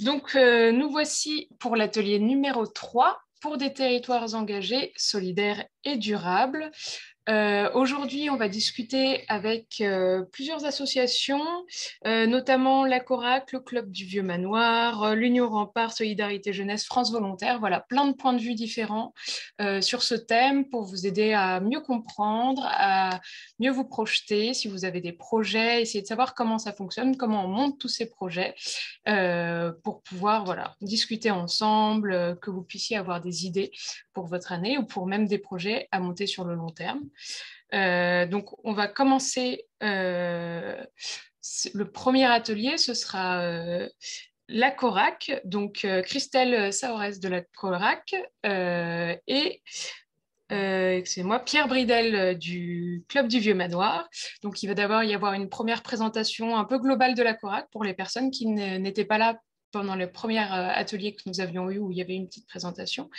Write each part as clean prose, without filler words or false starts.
Nous voici pour l'atelier numéro 3 pour des territoires engagés, solidaires et durables. Aujourd'hui, on va discuter avec plusieurs associations, notamment la CORAC, le Club du Vieux Manoir, l'Union Rempart, Solidarité Jeunesse, France Volontaire. Voilà, plein de points de vue différents sur ce thème pour vous aider à mieux comprendre, à mieux vous projeter. Si vous avez des projets, essayez de savoir comment ça fonctionne, comment on monte tous ces projets pour pouvoir discuter ensemble, que vous puissiez avoir des idées pour votre année ou pour même des projets à monter sur le long terme. Donc, on va commencer. Le premier atelier, ce sera la CORAC, donc Christelle Saorès de la CORAC et excusez-moi, Pierre Bridel du Club du Vieux Manoir. Donc, il va d'abord y avoir une première présentation un peu globale de la CORAC pour les personnes qui n'étaient pas là pendant le premier atelier que nous avions eu où il y avait une petite présentation.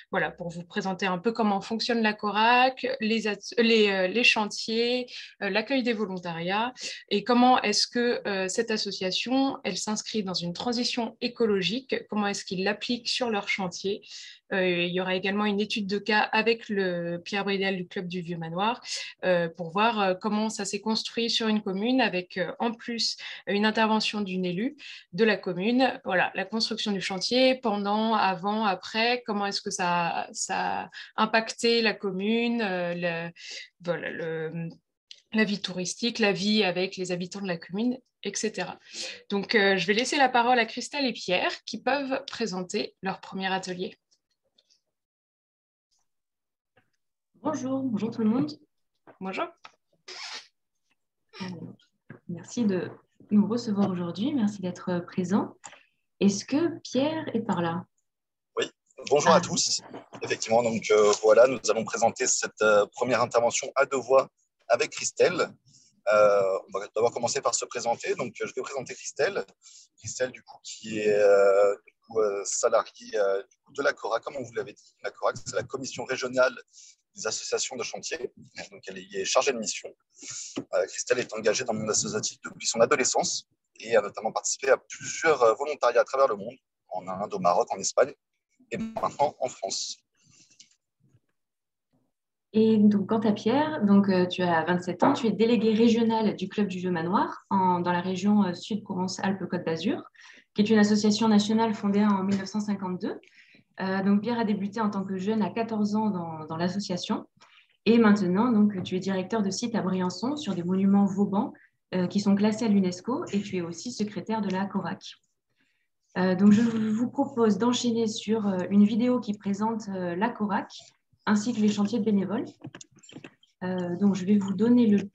Voilà, pour vous présenter un peu comment fonctionne la CORAC, les chantiers, l'accueil des volontariats et comment est-ce que cette association, elle s'inscrit dans une transition écologique, comment est-ce qu'ils l'appliquent sur leur chantier. Il y aura également une étude de cas avec le Pierre Bridel du Club du Vieux Manoir pour voir comment ça s'est construit sur une commune avec en plus une intervention d'une élue de la commune. Voilà, la construction du chantier, pendant, avant, après, comment est-ce que ça a impacté la commune, la vie touristique, la vie avec les habitants de la commune, etc. Donc, je vais laisser la parole à Christelle et Pierre qui peuvent présenter leur premier atelier. Bonjour tout le monde. Bonjour. Merci de nous recevoir aujourd'hui, merci d'être présent. Est-ce que Pierre est par là? Oui, bonjour à tous. Effectivement, donc voilà, nous allons présenter cette première intervention à deux voix avec Christelle. On va d'abord commencer par se présenter. Donc, je vais présenter Christelle. Christelle, du coup, qui est salariée de la CORAC, comme on vous l'avait dit. La CORAC, c'est la commission régionale des associations de chantier. Donc, elle y est chargée de mission. Christelle est engagée dans le monde associatif depuis son adolescence et a notamment participé à plusieurs volontariats à travers le monde, en Inde, au Maroc, en Espagne et maintenant en France. Et donc, quant à Pierre, donc, tu as 27 ans, tu es délégué régional du Club du Vieux Manoir dans la région Sud-Provence-Alpes-Côte d'Azur, qui est une association nationale fondée en 1952. Donc, Pierre a débuté en tant que jeune à 14 ans dans l'association. Et maintenant, donc, tu es directeur de site à Briançon sur des monuments vauban qui sont classés à l'UNESCO et tu es aussi secrétaire de la CORAC. Donc, je vous propose d'enchaîner sur une vidéo qui présente la CORAC ainsi que les chantiers de bénévoles. Donc, je vais vous donner le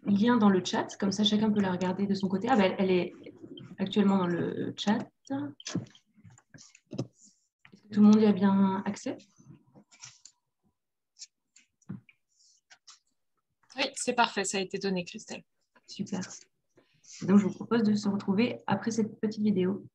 lien dans le chat, comme ça chacun peut la regarder de son côté. Ah ben, elle est actuellement dans le chat. Est-ce que tout le monde y a bien accès? Oui, c'est parfait, ça a été donné, Christelle. Super. Donc, je vous propose de se retrouver après cette petite vidéo.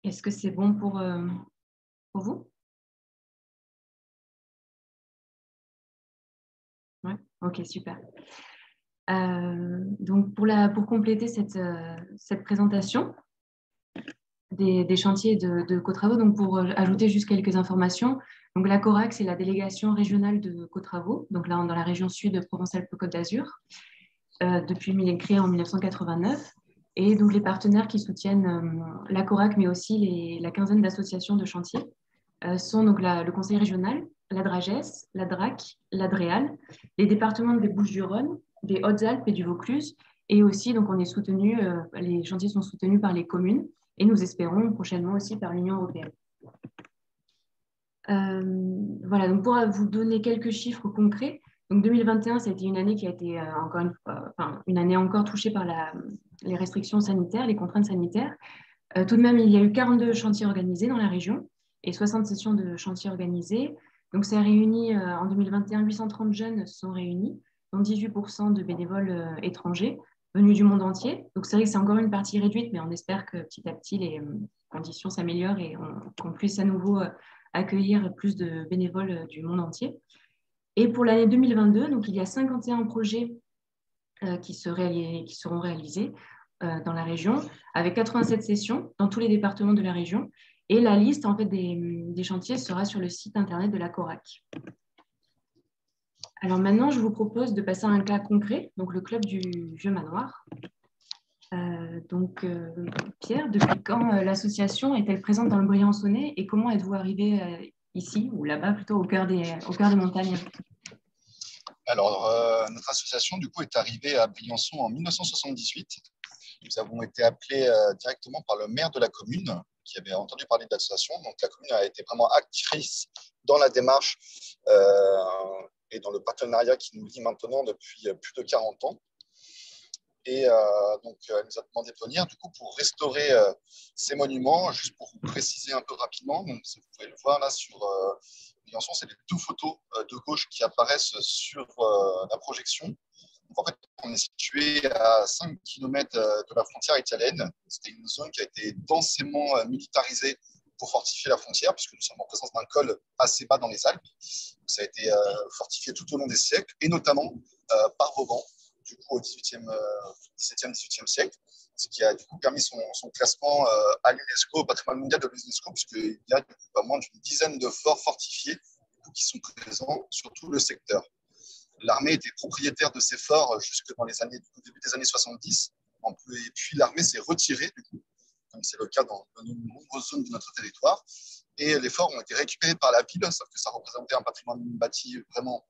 Est-ce que c'est bon pour vous? Ouais. Ok, super. Donc, pour compléter cette présentation des chantiers de Cotravaux, donc pour ajouter juste quelques informations, donc la CORAC, c'est la délégation régionale de Cotravaux, donc là, dans la région sud de Provence-Alpes-Côte d'Azur, créée en 1989. Et donc, les partenaires qui soutiennent la CORAC, mais aussi la quinzaine d'associations de chantiers, sont donc le Conseil régional, la DRAGES, la DRAC, la DREAL, les départements des Bouches-du-Rhône, des Hautes-Alpes et du Vaucluse. Et aussi, donc, les chantiers sont soutenus par les communes et nous espérons prochainement aussi par l'Union européenne. Voilà, donc pour vous donner quelques chiffres concrets, donc 2021, ça a été une année qui a été une année encore touchée par les restrictions sanitaires, les contraintes sanitaires. Tout de même, il y a eu 42 chantiers organisés dans la région et 60 sessions de chantiers organisées. Donc, ça a réuni en 2021, 830 jeunes se sont réunis, dont 18% de bénévoles étrangers venus du monde entier. Donc, c'est vrai que c'est encore une partie réduite, mais on espère que petit à petit, les conditions s'améliorent et qu'on puisse à nouveau accueillir plus de bénévoles du monde entier. Et pour l'année 2022, donc, il y a 51 projets qui seront réalisés dans la région, avec 87 sessions dans tous les départements de la région. Et la liste en fait, des chantiers sera sur le site internet de la CORAC. Alors maintenant, je vous propose de passer à un cas concret, donc le club du Vieux Manoir. Pierre, depuis quand l'association est-elle présente dans le Briançonnais et comment êtes-vous arrivé ici, ou là-bas plutôt, au cœur des montagnes? Alors, notre association, du coup, est arrivée à Briançon en 1978. Nous avons été appelés directement par le maire de la commune qui avait entendu parler de l'association. Donc, la commune a été vraiment actrice dans la démarche et dans le partenariat qui nous lie maintenant depuis plus de 40 ans. Et donc, elle nous a demandé de venir du coup, pour restaurer ces monuments. Juste pour vous préciser un peu rapidement, donc, vous pouvez le voir là sur Briançon, c'est les deux photos de gauche qui apparaissent sur la projection. Donc, en fait, on est situé à 5 km de la frontière italienne. C'était une zone qui a été densément militarisée pour fortifier la frontière, puisque nous sommes en présence d'un col assez bas dans les Alpes. Donc, ça a été fortifié tout au long des siècles, et notamment par Vauban, du coup au XVIIe, XVIIe siècle, ce qui a du coup permis son classement à l'UNESCO, au patrimoine mondial de l'UNESCO, puisqu'il y a pas moins d'une dizaine de forts fortifiés qui sont présents sur tout le secteur. L'armée était propriétaire de ces forts jusque dans au début des années 70, et puis l'armée s'est retirée, du coup, comme c'est le cas dans de nombreuses zones de notre territoire, et les forts ont été récupérés par la ville, sauf que ça représentait un patrimoine bâti vraiment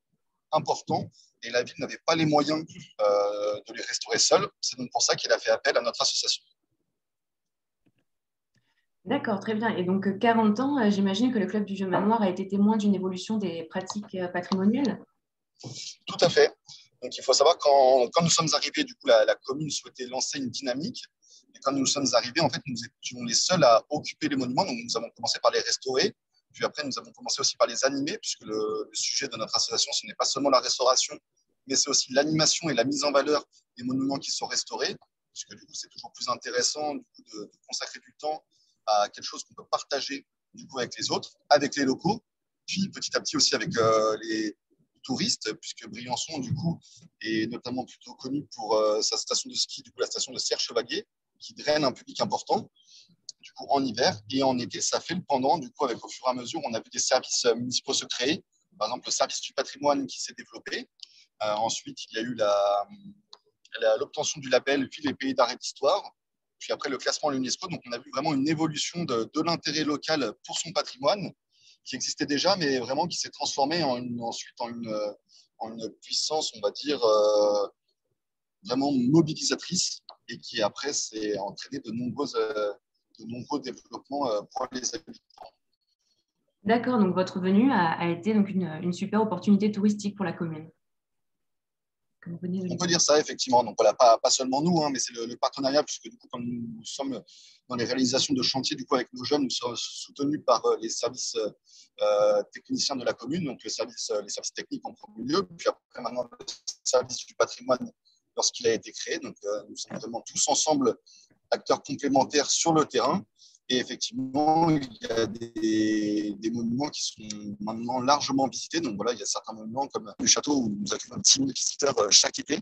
important, et la ville n'avait pas les moyens de les restaurer seule. C'est donc pour ça qu'il a fait appel à notre association. D'accord, très bien. Et donc, 40 ans, j'imagine que le Club du Vieux Manoir a été témoin d'une évolution des pratiques patrimoniales. Tout à fait. Donc, il faut savoir quand nous sommes arrivés, du coup, la commune souhaitait lancer une dynamique. Et quand nous sommes arrivés, en fait, nous étions les seuls à occuper les monuments. Donc, nous avons commencé par les restaurer. Puis après, nous avons commencé aussi par les animer, puisque le sujet de notre association, ce n'est pas seulement la restauration, mais c'est aussi l'animation et la mise en valeur des monuments qui sont restaurés, puisque du coup, c'est toujours plus intéressant du coup, de consacrer du temps à quelque chose qu'on peut partager du coup, avec les autres, avec les locaux, puis petit à petit aussi avec les touristes, puisque Briançon, du coup, est notamment plutôt connu pour sa station de ski, du coup, la station de Serre-Chevalier, qui draine un public important du coup, en hiver, et en été, ça fait le pendant. Du coup, avec au fur et à mesure, on a vu des services municipaux se créer. Par exemple, le service du patrimoine qui s'est développé. Ensuite, il y a eu l'obtention du label Ville et Pays d'Art et d'Histoire. Puis après, le classement à l'UNESCO. Donc, on a vu vraiment une évolution de l'intérêt local pour son patrimoine, qui existait déjà, mais vraiment qui s'est transformé ensuite en une puissance, on va dire, vraiment mobilisatrice, et qui après s'est entraîné de nombreux développements pour les habitants. D'accord, donc votre venue a été donc une super opportunité touristique pour la commune. On peut dire ça, effectivement. Donc, voilà, pas seulement nous, hein, mais c'est le partenariat, puisque du coup, comme nous sommes dans les réalisations de chantiers, du coup, avec nos jeunes, nous sommes soutenus par les services techniciens de la commune, donc les services techniques en premier lieu, puis après, maintenant, le service du patrimoine lorsqu'il a été créé. Donc, nous sommes vraiment tous ensemble acteurs complémentaires sur le terrain. Et effectivement, il y a des monuments qui sont maintenant largement visités. Donc voilà, il y a certains monuments comme le château où nous accueillons 10 000 visiteurs chaque été,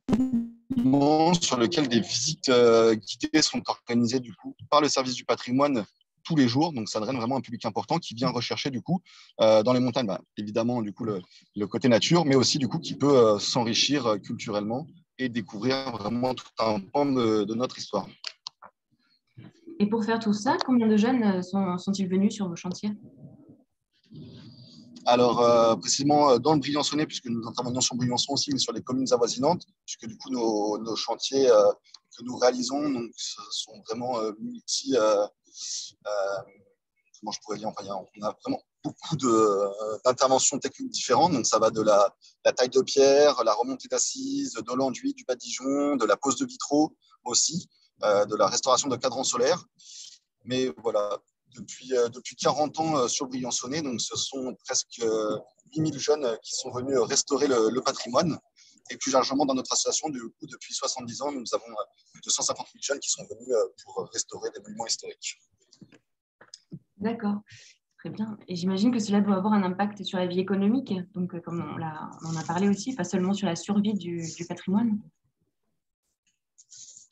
sur lequel des visites guidées sont organisées du coup par le service du patrimoine tous les jours. Donc ça draine vraiment un public important qui vient rechercher du coup dans les montagnes, évidemment du coup le côté nature, mais aussi du coup qui peut s'enrichir culturellement et découvrir vraiment tout un pan de notre histoire. Et pour faire tout ça, combien de jeunes sont-ils venus sur vos chantiers? Alors, précisément dans le Briançonnais, puisque nous intervenons sur Briançon aussi, mais sur les communes avoisinantes, puisque du coup, nos chantiers que nous réalisons donc, sont vraiment multi. Comment je pourrais dire, enfin, on a vraiment beaucoup d'interventions techniques différentes. Donc, ça va de la taille de pierre, la remontée d'assises, de l'enduit, du badigeon, de la pose de vitraux aussi, de la restauration de cadrans solaires. Mais voilà, depuis 40 ans sur le Briançonnais, donc ce sont presque 8000 jeunes qui sont venus restaurer le patrimoine. Et plus largement, dans notre association, du coup, depuis 70 ans, nous avons plus de 150 000 jeunes qui sont venus pour restaurer des monuments historiques. D'accord, très bien. Et j'imagine que cela doit avoir un impact sur la vie économique, donc comme on en a parlé aussi, pas seulement sur la survie du patrimoine.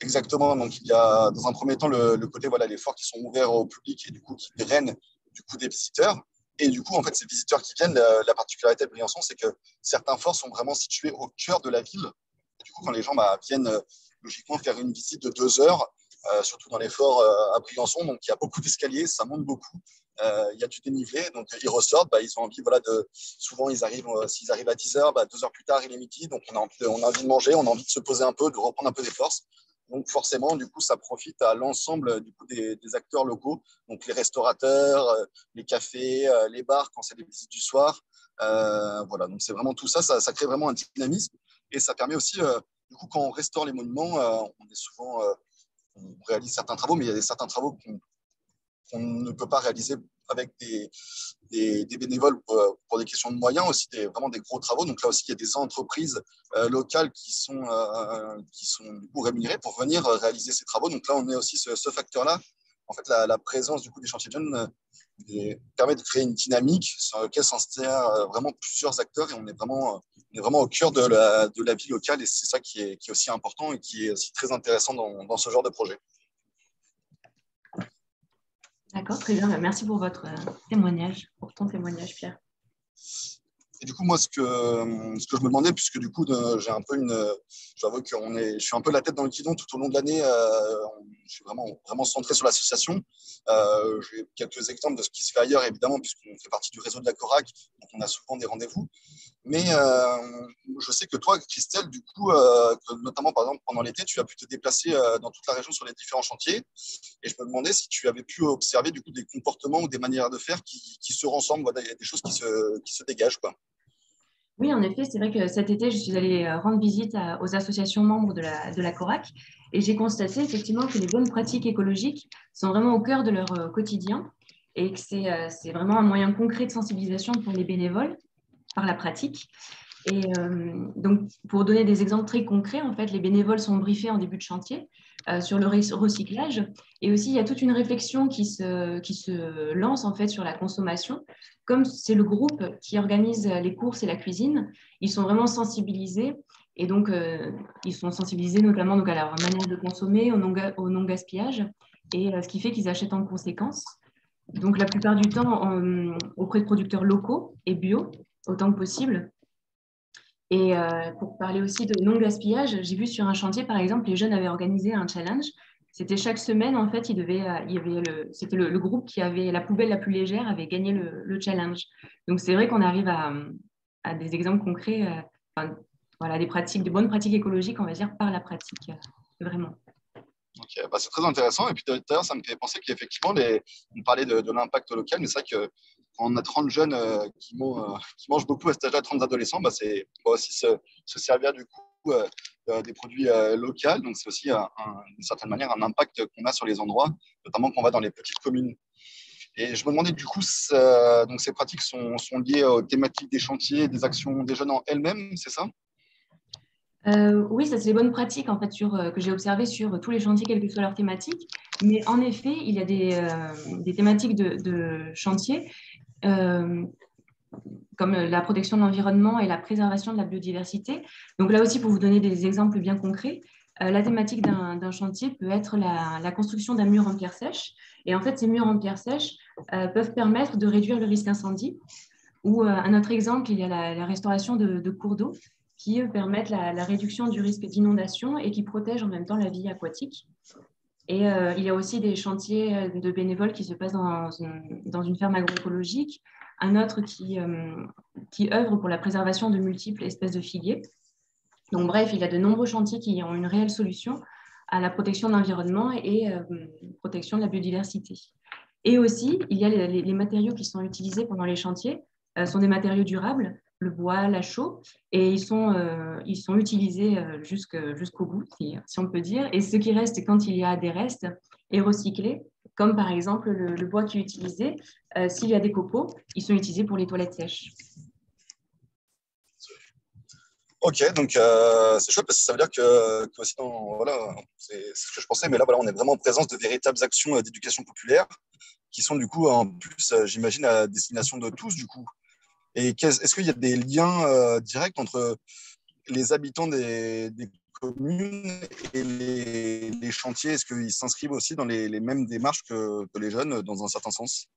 Exactement. Donc, il y a dans un premier temps le côté, voilà, les forts qui sont ouverts au public et du coup qui drainent du coup des visiteurs. Et du coup, en fait, ces visiteurs qui viennent, la particularité de Briançon, c'est que certains forts sont vraiment situés au cœur de la ville. Et du coup, quand les gens viennent logiquement faire une visite de 2 heures, surtout dans les forts à Briançon, donc il y a beaucoup d'escaliers, ça monte beaucoup. Il y a du dénivelé, donc ils ressortent, ils ont envie, voilà, souvent ils arrivent, s'ils arrivent à 10 heures, 2 heures plus tard, il est midi, donc on a envie de manger, on a envie de se poser un peu, de reprendre un peu des forces. Donc forcément, du coup, ça profite à l'ensemble du coup, des acteurs locaux, donc les restaurateurs, les cafés, les bars quand c'est des visites du soir. Voilà, donc c'est vraiment tout ça, ça crée vraiment un dynamisme et ça permet aussi, du coup, quand on restaure les monuments, on réalise certains travaux, mais il y a certains travaux qu'on ne peut pas réaliser avec des bénévoles pour des questions de moyens, aussi vraiment des gros travaux. Donc là aussi, il y a des entreprises locales qui sont du coup rémunérées pour venir réaliser ces travaux. Donc là, on est aussi ce facteur-là. En fait, la présence du coup des chantiers de jeunes permet de créer une dynamique sur laquelle s'insèrent vraiment plusieurs acteurs et on est vraiment au cœur de la vie locale et c'est ça qui est aussi important et qui est aussi très intéressant dans ce genre de projet. D'accord, très bien. Merci pour votre témoignage, pour ton témoignage, Pierre. Et du coup, moi, ce que je me demandais, puisque du coup, j'ai un peu j'avoue que je suis un peu la tête dans le guidon tout au long de l'année. Je suis vraiment centré sur l'association. J'ai quelques exemples de ce qui se fait ailleurs, évidemment, puisqu'on fait partie du réseau de la CORAC, donc on a souvent des rendez-vous. Mais je sais que toi, Christelle, du coup, notamment par exemple pendant l'été, tu as pu te déplacer dans toute la région sur les différents chantiers. Et je me demandais si tu avais pu observer du coup des comportements ou des manières de faire qui se ressemblent. Voilà, il y a des choses qui se dégagent, quoi. Oui, en effet, c'est vrai que cet été, je suis allée rendre visite aux associations membres de la CORAC et j'ai constaté effectivement que les bonnes pratiques écologiques sont vraiment au cœur de leur quotidien et que c'est vraiment un moyen concret de sensibilisation pour les bénévoles par la pratique. Et donc, pour donner des exemples très concrets, en fait, les bénévoles sont briefés en début de chantier sur le recyclage. Et aussi, il y a toute une réflexion qui se lance en fait sur la consommation. Comme c'est le groupe qui organise les courses et la cuisine, ils sont vraiment sensibilisés. Et donc, ils sont sensibilisés notamment donc, à leur manière de consommer, au non-gaspillage, et ce qui fait qu'ils achètent en conséquence. Donc, la plupart du temps, auprès de producteurs locaux et bio, autant que possible. Et pour parler aussi de non-gaspillage, j'ai vu sur un chantier, par exemple, les jeunes avaient organisé un challenge. C'était chaque semaine, en fait, c'était le groupe qui avait la poubelle la plus légère avait gagné le challenge. Donc, c'est vrai qu'on arrive à des exemples concrets, voilà, des bonnes pratiques écologiques, on va dire, par la pratique, vraiment. Okay, c'est très intéressant. Et puis d'ailleurs, ça me fait penser qu'effectivement, on parlait de l'impact local, mais c'est vrai que quand on a 30 jeunes qui mangent beaucoup à cet âge-là, 30 adolescents, c'est aussi se servir du coup des produits locaux. Donc c'est aussi d'une certaine manière un impact qu'on a sur les endroits, notamment quand on va dans les petites communes. Et je me demandais du coup, donc ces pratiques sont liées aux thématiques des chantiers, des actions des jeunes en elles-mêmes, c'est ça? Oui, ça c'est les bonnes pratiques en fait que j'ai observées sur tous les chantiers, quelle que soit leur thématique. Mais en effet, il y a des thématiques de chantier, comme la protection de l'environnement et la préservation de la biodiversité. Donc là aussi, pour vous donner des exemples bien concrets, la thématique d'un chantier peut être la construction d'un mur en pierre sèche. Et en fait, ces murs en pierre sèche peuvent permettre de réduire le risque incendie. Ou un autre exemple, il y a la restauration de cours d'eau qui permettent la réduction du risque d'inondation et qui protègent en même temps la vie aquatique. Et il y a aussi des chantiers de bénévoles qui se passent dans une ferme agroécologique, un autre qui œuvre pour la préservation de multiples espèces de figuiers. Donc bref, il y a de nombreux chantiers qui ont une réelle solution à la protection de l'environnement et protection de la biodiversité. Et aussi, il y a les matériaux qui sont utilisés pendant les chantiers, sont des matériaux durables, le bois, la chaux, et ils sont utilisés jusqu'au bout, si on peut dire. Et ce qui reste quand il y a des restes est recyclé, comme par exemple le bois qui est utilisé. S'il y a des copeaux, ils sont utilisés pour les toilettes sèches. Ok, donc c'est chouette parce que ça veut dire que aussi voilà, c'est ce que je pensais, mais là voilà, on est vraiment en présence de véritables actions d'éducation populaire qui sont du coup en plus, j'imagine, à destination de tous du coup. Et est-ce qu'il y a des liens directs entre les habitants des communes et les chantiers? Est-ce qu'ils s'inscrivent aussi dans les mêmes démarches que les jeunes dans un certain sens?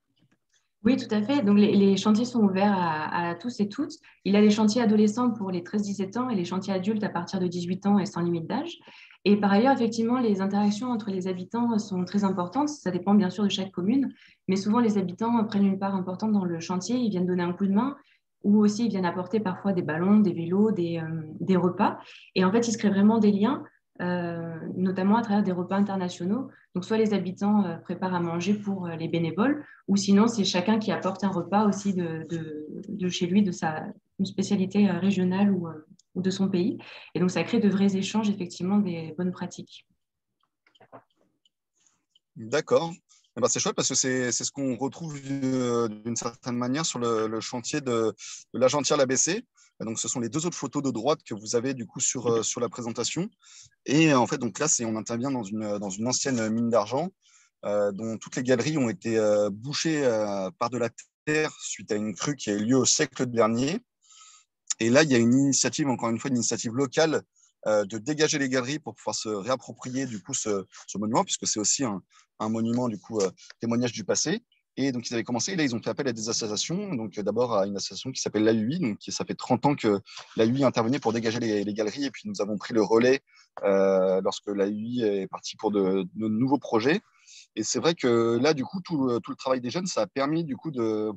Oui, tout à fait. Donc, les chantiers sont ouverts à tous et toutes. Il y a les chantiers adolescents pour les 13-17 ans et les chantiers adultes à partir de 18 ans et sans limite d'âge. Et par ailleurs, effectivement, les interactions entre les habitants sont très importantes. Ça dépend bien sûr de chaque commune, mais souvent les habitants prennent une part importante dans le chantier. Ils viennent donner un coup de main ou aussi ils viennent apporter parfois des ballons, des vélos, des repas. Et en fait, il se crée vraiment des liens, notamment à travers des repas internationaux. Donc, soit les habitants préparent à manger pour les bénévoles, ou sinon, c'est chacun qui apporte un repas aussi de chez lui, de une spécialité régionale ou de son pays. Et donc, ça crée de vrais échanges, effectivement, des bonnes pratiques. D'accord. Eh ben, c'est chouette parce que c'est ce qu'on retrouve d'une certaine manière sur le chantier de la Gentière-l'ABC. Donc, ce sont les deux autres photos de droite que vous avez du coup sur la présentation. Et en fait, donc là, on intervient dans une ancienne mine d'argent dont toutes les galeries ont été bouchées par de la terre suite à une crue qui a eu lieu au siècle dernier. Et là, il y a une initiative, encore une fois, une initiative locale de dégager les galeries pour pouvoir se réapproprier du coup ce monument, puisque c'est aussi un monument du coup témoignage du passé. Et donc ils avaient commencé, et là ils ont fait appel à des associations, donc d'abord à une association qui s'appelle l'AUI, donc ça fait 30 ans que l'AUI intervenait pour dégager les galeries, et puis nous avons pris le relais lorsque l'AUI est parti pour de nouveaux projets. Et c'est vrai que là, du coup, tout le travail des jeunes, ça a permis du coup de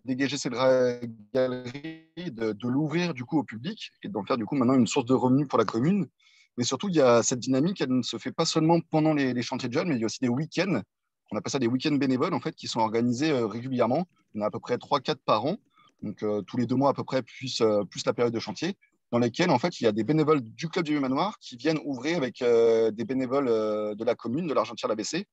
dégager cette galerie, de l'ouvrir du coup au public et d'en faire du coup maintenant une source de revenus pour la commune. Mais surtout, il y a cette dynamique, elle ne se fait pas seulement pendant les chantiers de jeunes, mais il y a aussi des week-ends. On appelle ça des week-ends bénévoles en fait, qui sont organisés régulièrement. Il y en a à peu près 3-4 par an, donc tous les 2 mois à peu près, plus la période de chantier, dans lesquels en fait il y a des bénévoles du club du Manoir qui viennent ouvrir avec des bénévoles de la commune, de l'Argentière-l'ABC,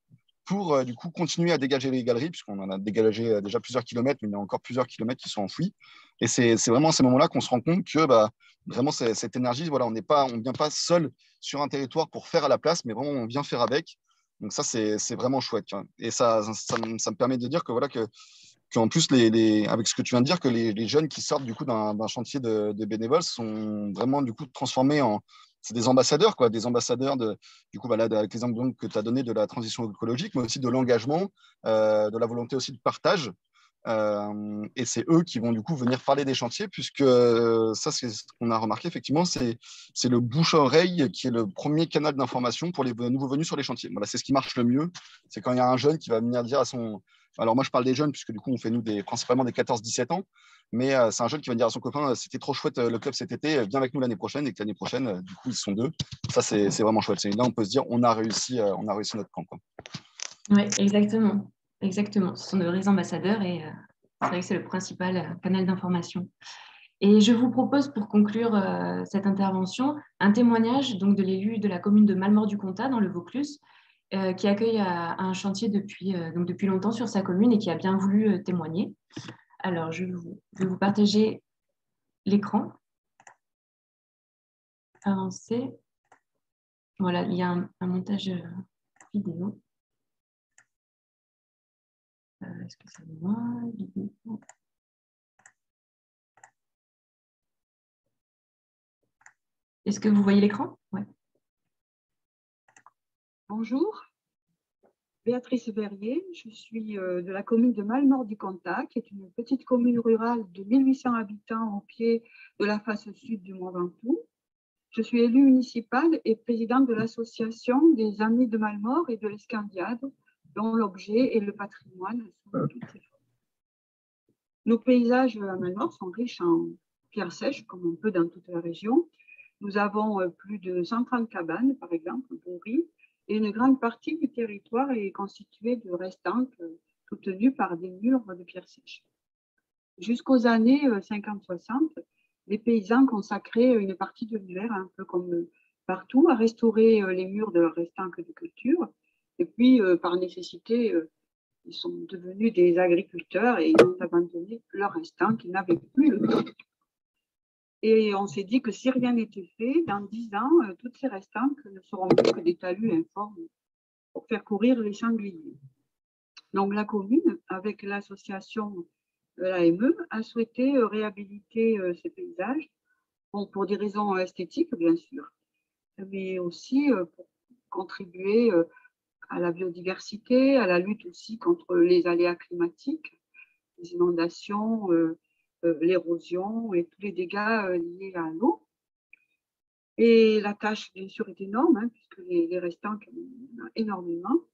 pour du coup continuer à dégager les galeries, puisqu'on en a dégagé déjà plusieurs kilomètres, mais il y a encore plusieurs kilomètres qui sont enfouis. Et c'est vraiment à ces moments-là qu'on se rend compte que vraiment cette énergie, voilà, on ne vient pas seul sur un territoire pour faire à la place, mais vraiment on vient faire avec. Donc ça, c'est vraiment chouette. Hein. Et ça me permet de dire que voilà qu'en plus, avec ce que tu viens de dire, que les jeunes qui sortent du coup d'un chantier de bénévoles sont vraiment du coup transformés en c'est des ambassadeurs, quoi, des ambassadeurs du coup, là, avec les exemples que tu as donné de la transition écologique, mais aussi de l'engagement, de la volonté aussi de partage. Et c'est eux qui vont du coup venir parler des chantiers, puisque ça, c'est ce qu'on a remarqué, effectivement, c'est le bouche-oreille qui est le premier canal d'information pour les nouveaux venus sur les chantiers. Voilà, c'est ce qui marche le mieux. C'est quand il y a un jeune qui va venir dire à son. Alors, moi, je parle des jeunes, puisque du coup, on fait nous principalement des 14-17 ans. Mais c'est un jeune qui va dire à son copain c'était trop chouette le club cet été, viens avec nous l'année prochaine. Et que l'année prochaine, du coup, ils sont deux. Ça, c'est vraiment chouette. Là, on peut se dire on a réussi notre camp. Oui, exactement. Exactement. Ce sont de vrais ambassadeurs et c'est vrai que c'est le principal canal d'information. Et je vous propose pour conclure cette intervention un témoignage donc, de l'élu de la commune de Malmort-du-Comtat dans le Vaucluse qui accueille un chantier depuis longtemps sur sa commune et qui a bien voulu témoigner. Alors, je vais vous partager l'écran. Avancer. Voilà, il y a un montage vidéo. est-ce que ça va? Est-ce que vous voyez l'écran? Ouais. Bonjour, Béatrice Verrier, je suis de la commune de Malmort-du-Cantat, qui est une petite commune rurale de 1800 habitants au pied de la face sud du Mont Ventoux. Je suis élue municipale et présidente de l'association des Amis de Malmort et de l'Escandiade, dont l'objet est le patrimoine sous toutes ses formes. Nos paysages à Malmort sont riches en pierres sèches, comme un peu dans toute la région. Nous avons plus de 130 cabanes, par exemple, bourries, et une grande partie du territoire est constituée de restanques soutenues par des murs de pierres sèches. Jusqu'aux années 50-60, les paysans consacraient une partie de l'hiver, un peu comme partout, à restaurer les murs de leurs restanques de culture. Et puis, par nécessité, ils sont devenus des agriculteurs et ils ont abandonné leurs restanques, ils n'avaient plus le temps. Et on s'est dit que si rien n'était fait, dans 10 ans, toutes ces restanques ne seront plus que des talus informes pour faire courir les sangliers. Donc la commune, avec l'association l'AME, a souhaité réhabiliter ces paysages, bon, pour des raisons esthétiques, bien sûr, mais aussi pour contribuer à la biodiversité, à la lutte aussi contre les aléas climatiques, les inondations, l'érosion et tous les dégâts liés à l'eau. Et la tâche, bien sûr, est énorme, hein, puisque les restants, il y en a énormément.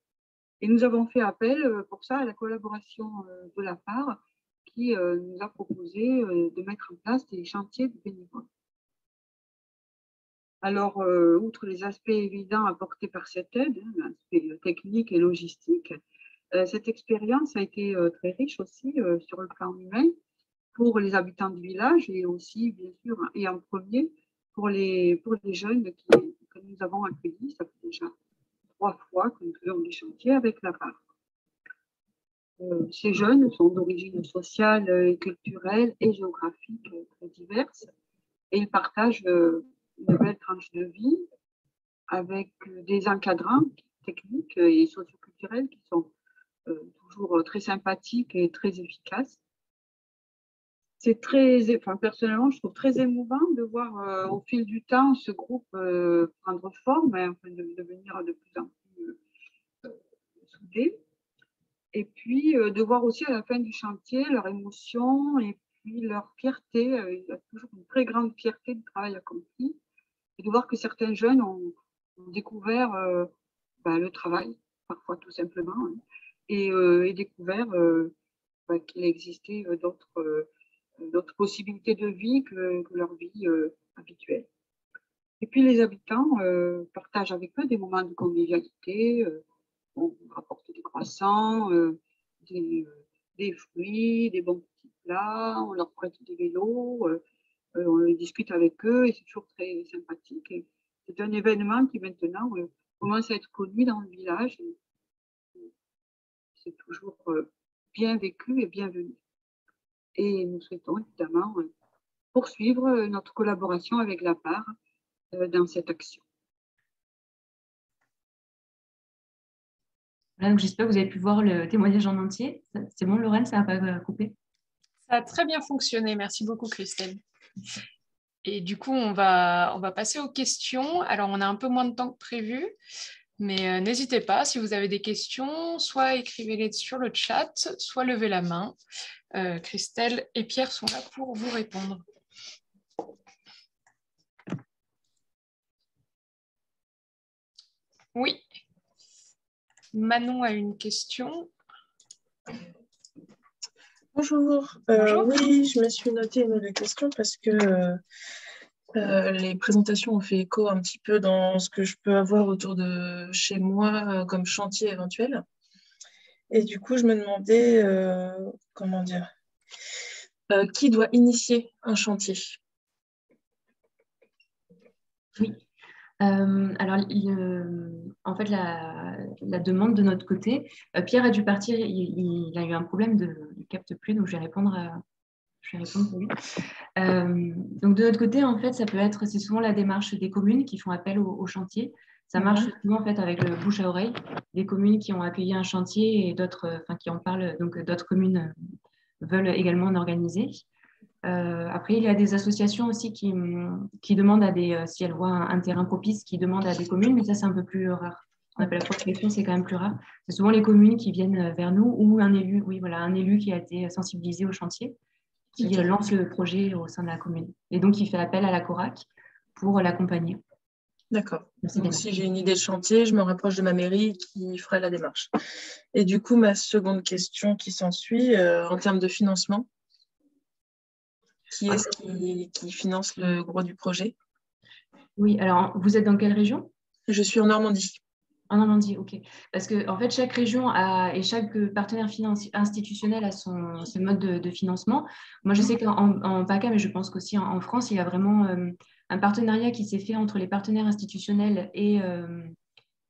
Et nous avons fait appel pour ça à la collaboration de la part qui nous a proposé de mettre en place des chantiers de bénévoles. Alors, outre les aspects évidents apportés par cette aide, hein, l'aspect technique et logistique, cette expérience a été très riche aussi sur le plan humain pour les habitants du village et aussi, bien sûr, et en premier, pour les jeunes que nous avons accueillis. Ça fait déjà 3 fois que nous faisons des chantiers avec la part. Ces jeunes sont d'origine sociale, et culturelle et géographique très diverses et ils partagent une belle tranche de vie avec des encadrants techniques et socioculturels qui sont toujours très sympathiques et très efficaces. C'est très, enfin, personnellement, je trouve très émouvant de voir au fil du temps ce groupe prendre forme, hein, enfin, de devenir de plus en plus soudé. Et puis de voir aussi à la fin du chantier leur émotion et puis leur fierté. Il y a toujours une très grande fierté du travail accompli. Et de voir que certains jeunes ont découvert le travail, parfois tout simplement, hein, et découvert qu'il existait d'autres possibilités de vie que leur vie habituelle. Et puis les habitants partagent avec eux des moments de convivialité. On rapporte des croissants, des fruits, des bons petits plats, on leur prête des vélos, on discute avec eux et c'est toujours très sympathique. Et c'est un événement qui maintenant commence à être connu dans le village. C'est toujours bien vécu et bienvenu. Et nous souhaitons évidemment poursuivre notre collaboration avec la part dans cette action. Voilà, donc j'espère que vous avez pu voir le témoignage en entier. C'est bon, Lorraine, ça n'a pas coupé? Ça a très bien fonctionné. Merci beaucoup, Christelle. Et du coup, on va passer aux questions. Alors, on a un peu moins de temps que prévu, mais n'hésitez pas, si vous avez des questions, soit écrivez-les sur le chat, soit levez la main. Christelle et Pierre sont là pour vous répondre. Oui. Manon a une question. Bonjour. Bonjour. Oui, je me suis noté une nouvelle question parce que les présentations ont fait écho un petit peu dans ce que je peux avoir autour de chez moi comme chantier éventuel. Et du coup, je me demandais, comment dire, qui doit initier un chantier? Oui. Alors, en fait, la demande de notre côté, Pierre a dû partir, il a eu un problème, il ne capte plus, donc je vais répondre pour lui. Donc, de notre côté, en fait, c'est souvent la démarche des communes qui font appel au chantier. Ça marche souvent en fait avec le bouche à oreille, des communes qui ont accueilli un chantier et d'autres, qui en parlent, donc d'autres communes veulent également en organiser. Après, il y a des associations aussi qui demandent si elles voient un terrain propice, qui demandent à des communes, mais ça c'est un peu plus rare. Ce qu'on appelle la prospection, c'est quand même plus rare. C'est souvent les communes qui viennent vers nous ou un élu qui a été sensibilisé au chantier, qui lance le projet au sein de la commune. Et donc, il fait appel à la CORAC pour l'accompagner. D'accord. Donc, si j'ai une idée de chantier, je me rapproche de ma mairie qui fera la démarche. Et du coup, ma seconde question qui s'ensuit, en termes de financement, qui est-ce qui finance le gros du projet? Oui, alors, vous êtes dans quelle région? Je suis en Normandie. En Normandie, ok. Parce que en fait, chaque région et chaque partenaire institutionnel a ses modes de financement. Moi, je sais qu'en PACA, mais je pense qu'aussi en France, il y a vraiment un partenariat qui s'est fait entre les partenaires institutionnels et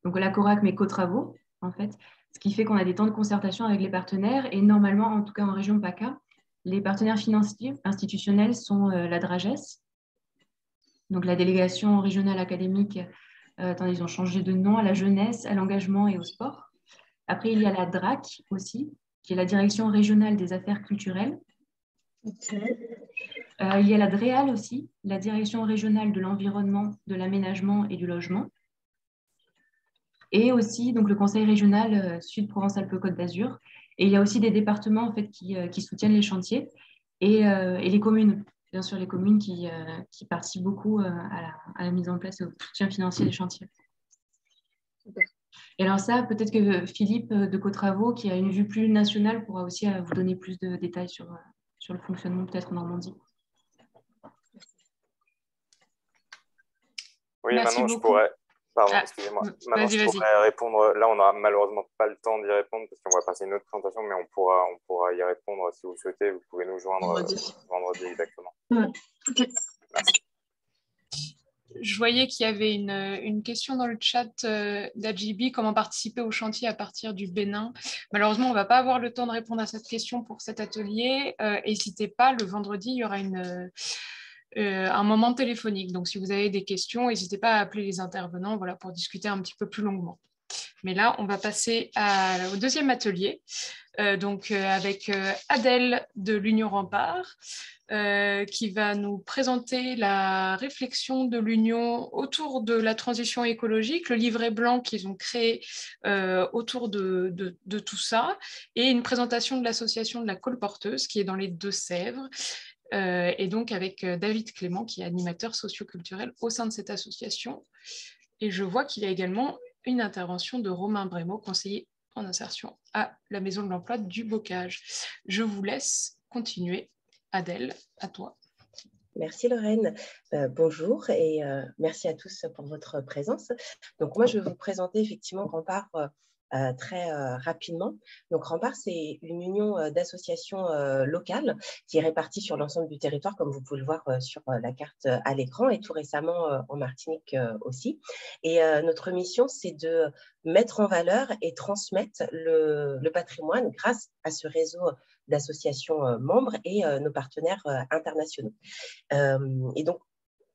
donc la CORAC, mais co-travaux, en fait. Ce qui fait qu'on a des temps de concertation avec les partenaires. Et normalement, en tout cas en région PACA, les partenaires financiers institutionnels sont la DRAGES, donc la délégation régionale académique. Ils ont changé de nom, à la jeunesse, à l'engagement et au sport. Après, il y a la DRAC aussi, qui est la Direction régionale des affaires culturelles. Il y a la DREAL aussi, la Direction régionale de l'environnement, de l'aménagement et du logement. Et aussi donc, le Conseil régional Sud-Provence-Alpes-Côte d'Azur. Et il y a aussi des départements en fait, qui soutiennent les chantiers et les communes. Bien sûr, les communes qui participent beaucoup à la mise en place et au soutien financier des chantiers. Et alors ça, peut-être que Philippe de Cotravaux, qui a une vue plus nationale, pourra aussi vous donner plus de détails sur le fonctionnement peut-être en Normandie. Oui, Merci maintenant beaucoup. je pourrais... Pardon, excusez-moi. Maintenant, je pourrais répondre. Là, on n'aura malheureusement pas le temps d'y répondre parce qu'on va passer une autre présentation, mais on pourra y répondre si vous souhaitez. Vous pouvez nous joindre vendredi exactement. Okay. Merci. Je voyais qu'il y avait une question dans le chat d'Adjibi, comment participer au chantier à partir du Bénin. Malheureusement, on ne va pas avoir le temps de répondre à cette question pour cet atelier. N'hésitez pas, le vendredi, il y aura un moment téléphonique. Donc, si vous avez des questions, n'hésitez pas à appeler les intervenants pour discuter un petit peu plus longuement. Mais là, on va passer au deuxième atelier, avec Adèle de l'Union Rempart, qui va nous présenter la réflexion de l'Union autour de la transition écologique, le livret blanc qu'ils ont créé autour de tout ça, et une présentation de l'association de la Colporteuse, qui est dans les Deux-Sèvres, et donc avec David Clément, qui est animateur socioculturel au sein de cette association. Et je vois qu'il y a également une intervention de Romain Brémaud, conseiller en insertion à la Maison de l'Emploi du Bocage. Je vous laisse continuer. Adèle, à toi. Merci Lorraine. Bonjour et merci à tous pour votre présence. Donc moi, je vais vous présenter effectivement Rempart très rapidement. Donc Rempart, c'est une union d'associations locales qui est répartie sur l'ensemble du territoire, comme vous pouvez le voir sur la carte à l'écran, et tout récemment en Martinique aussi. Et notre mission, c'est de mettre en valeur et transmettre le patrimoine grâce à ce réseau d'associations membres et nos partenaires internationaux. Et donc,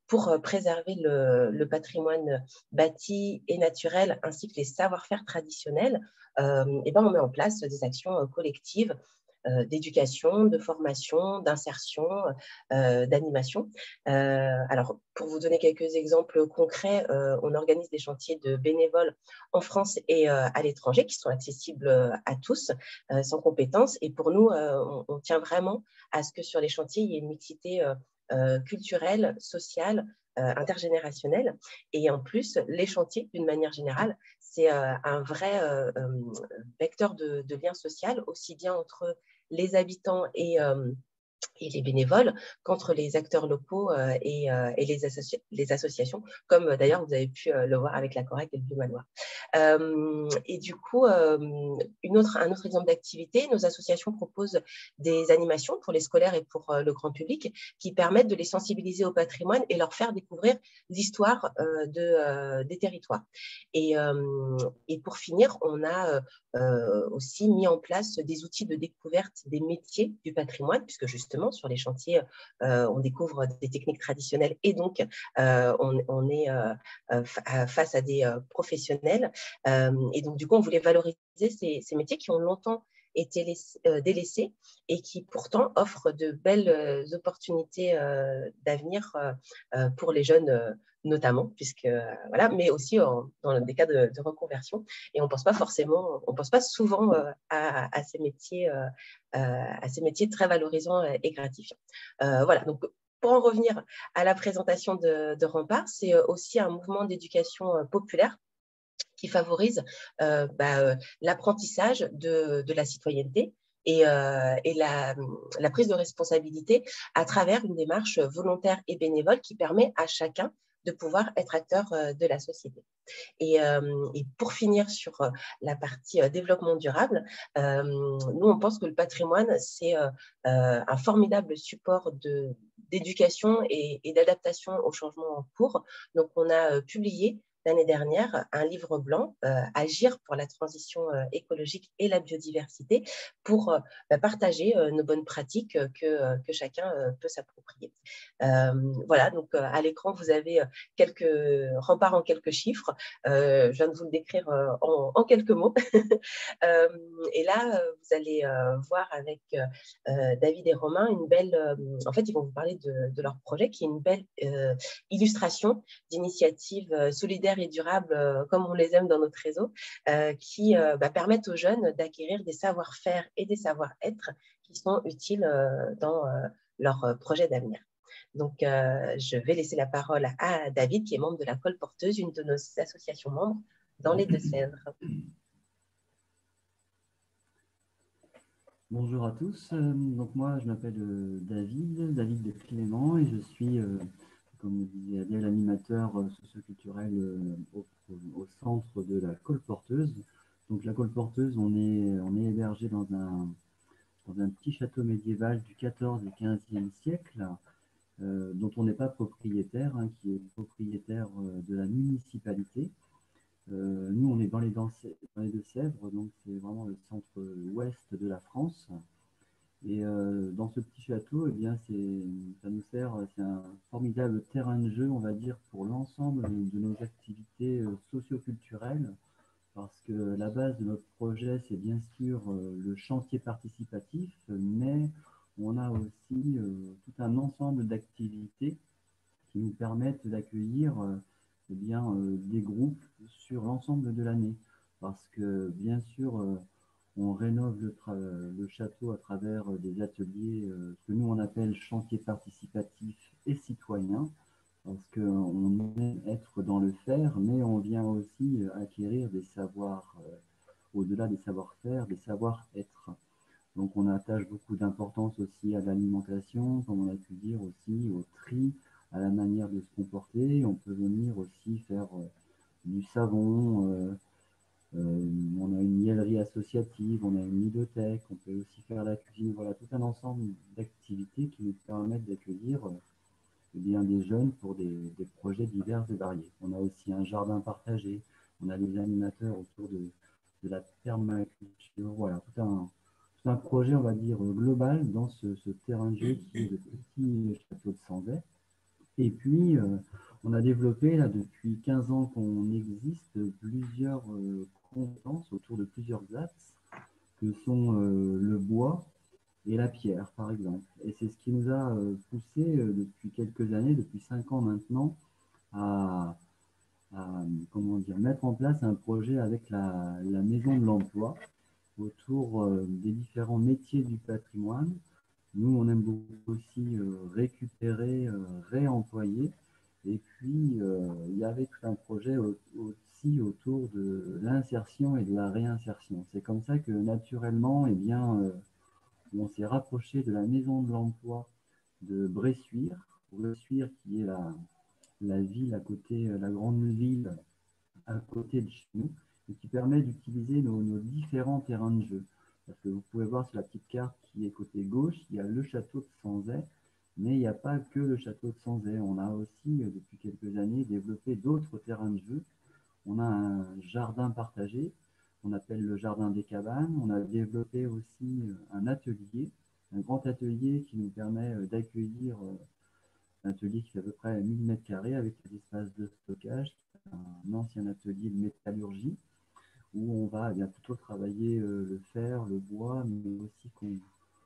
pour préserver le patrimoine bâti et naturel, ainsi que les savoir-faire traditionnels, on met en place des actions collectives d'éducation, de formation, d'insertion, d'animation. Alors, pour vous donner quelques exemples concrets, on organise des chantiers de bénévoles en France et à l'étranger qui sont accessibles à tous, sans compétences. Et pour nous, on tient vraiment à ce que sur les chantiers, il y ait une mixité culturelle, sociale, intergénérationnelle. Et en plus, les chantiers, d'une manière générale, c'est un vrai vecteur de lien social, aussi bien entre les habitants et les bénévoles qu'entre les acteurs locaux et les associations, comme d'ailleurs vous avez pu le voir avec la CORAC et le Vieux-Manoir. Et du coup, un autre exemple d'activité, nos associations proposent des animations pour les scolaires et pour le grand public qui permettent de les sensibiliser au patrimoine et leur faire découvrir l'histoire des territoires. Et pour finir, on a aussi mis en place des outils de découverte des métiers du patrimoine, puisque justement, sur les chantiers, on découvre des techniques traditionnelles et donc on est face à des professionnels. Et donc, du coup, on voulait valoriser ces métiers qui ont longtemps été délaissés et qui pourtant offrent de belles opportunités d'avenir pour les jeunes notamment, puisque voilà, mais aussi dans des cas de reconversion. Et on pense pas souvent à ces métiers très valorisants et gratifiants. Voilà, donc pour en revenir à la présentation de Rempart, c'est aussi un mouvement d'éducation populaire qui favorise l'apprentissage de la citoyenneté et la prise de responsabilité à travers une démarche volontaire et bénévole qui permet à chacun de pouvoir être acteur de la société. Et pour finir sur la partie développement durable, nous, on pense que le patrimoine, c'est un formidable support d'éducation et d'adaptation au changement en cours. Donc, on a publié l'année dernière un livre blanc, Agir pour la transition écologique et la biodiversité, pour partager nos bonnes pratiques que chacun peut s'approprier. Voilà, donc à l'écran, vous avez quelques remparts en quelques chiffres. Je viens de vous le décrire en quelques mots. Et là, vous allez voir avec David et Romain une belle… en fait, ils vont vous parler de leur projet, qui est une belle illustration d'initiatives solidaires et durables, comme on les aime dans notre réseau, qui permettent aux jeunes d'acquérir des savoir-faire et des savoir-être qui sont utiles dans leur projet d'avenir. Donc, je vais laisser la parole à David, qui est membre de la Colporteuse, une de nos associations membres dans les Deux-Sèvres. Bonjour à tous. Donc moi, je m'appelle David de Clément, et je suis, comme disait Adèle, animateur socioculturel au centre de la Colporteuse. Donc la Colporteuse, on est hébergé dans un petit château médiéval du XIVe et XVe siècle, dont on n'est pas propriétaire, qui est propriétaire de la municipalité. Nous, on est dans les Deux-Sèvres, donc c'est vraiment le centre-ouest de la France. Et dans ce petit château, eh bien, ça nous sert, c'est un formidable terrain de jeu, on va dire, pour l'ensemble de nos activités socio-culturelles, parce que la base de notre projet, c'est bien sûr le chantier participatif, mais on a aussi tout un ensemble d'activités qui nous permettent d'accueillir des groupes sur l'ensemble de l'année. Parce que, bien sûr, on rénove le château à travers des ateliers que nous, on appelle chantiers participatifs et citoyens, parce qu'on aime être dans le faire, mais on vient aussi acquérir des savoirs, au-delà des savoir-faire, des savoir-être. Donc, on attache beaucoup d'importance aussi à l'alimentation, comme on a pu dire aussi, au tri, à la manière de se comporter. On peut venir aussi faire du savon, on a une miellerie associative, on a une ludothèque, on peut aussi faire la cuisine. Voilà, tout un ensemble d'activités qui nous permettent d'accueillir des jeunes pour des projets divers et variés. On a aussi un jardin partagé, on a des animateurs autour de la permaculture. Voilà, tout un projet, on va dire, global dans ce terrain de jeu qui est le petit château de Sanzay. Et puis, on a développé, là, depuis 15 ans qu'on existe, plusieurs compétences autour de plusieurs axes, que sont le bois et la pierre, par exemple. Et c'est ce qui nous a poussé depuis quelques années, depuis 5 ans maintenant, à mettre en place un projet avec la Maison de l'Emploi autour des différents métiers du patrimoine. Nous, on aime beaucoup aussi récupérer, réemployer. Et puis, il y avait tout un projet aussi autour de l'insertion et de la réinsertion. C'est comme ça que, naturellement, eh bien, on s'est rapproché de la Maison de l'Emploi de Bressuire. Bressuire, qui est la ville à côté, la grande ville à côté de chez nous, et qui permet d'utiliser nos différents terrains de jeu. Parce que vous pouvez voir sur la petite carte qui est côté gauche, il y a le château de Sanzay, mais il n'y a pas que le château de Sanzay. On a aussi, depuis quelques années, développé d'autres terrains de jeu. On a un jardin partagé qu'on appelle le Jardin des Cabanes. On a développé aussi un atelier, un grand atelier qui nous permet d'accueillir un atelier qui fait à peu près 1000 m² avec des espaces de stockage, un ancien atelier de métallurgie où on va bien plutôt travailler le fer, le bois, mais aussi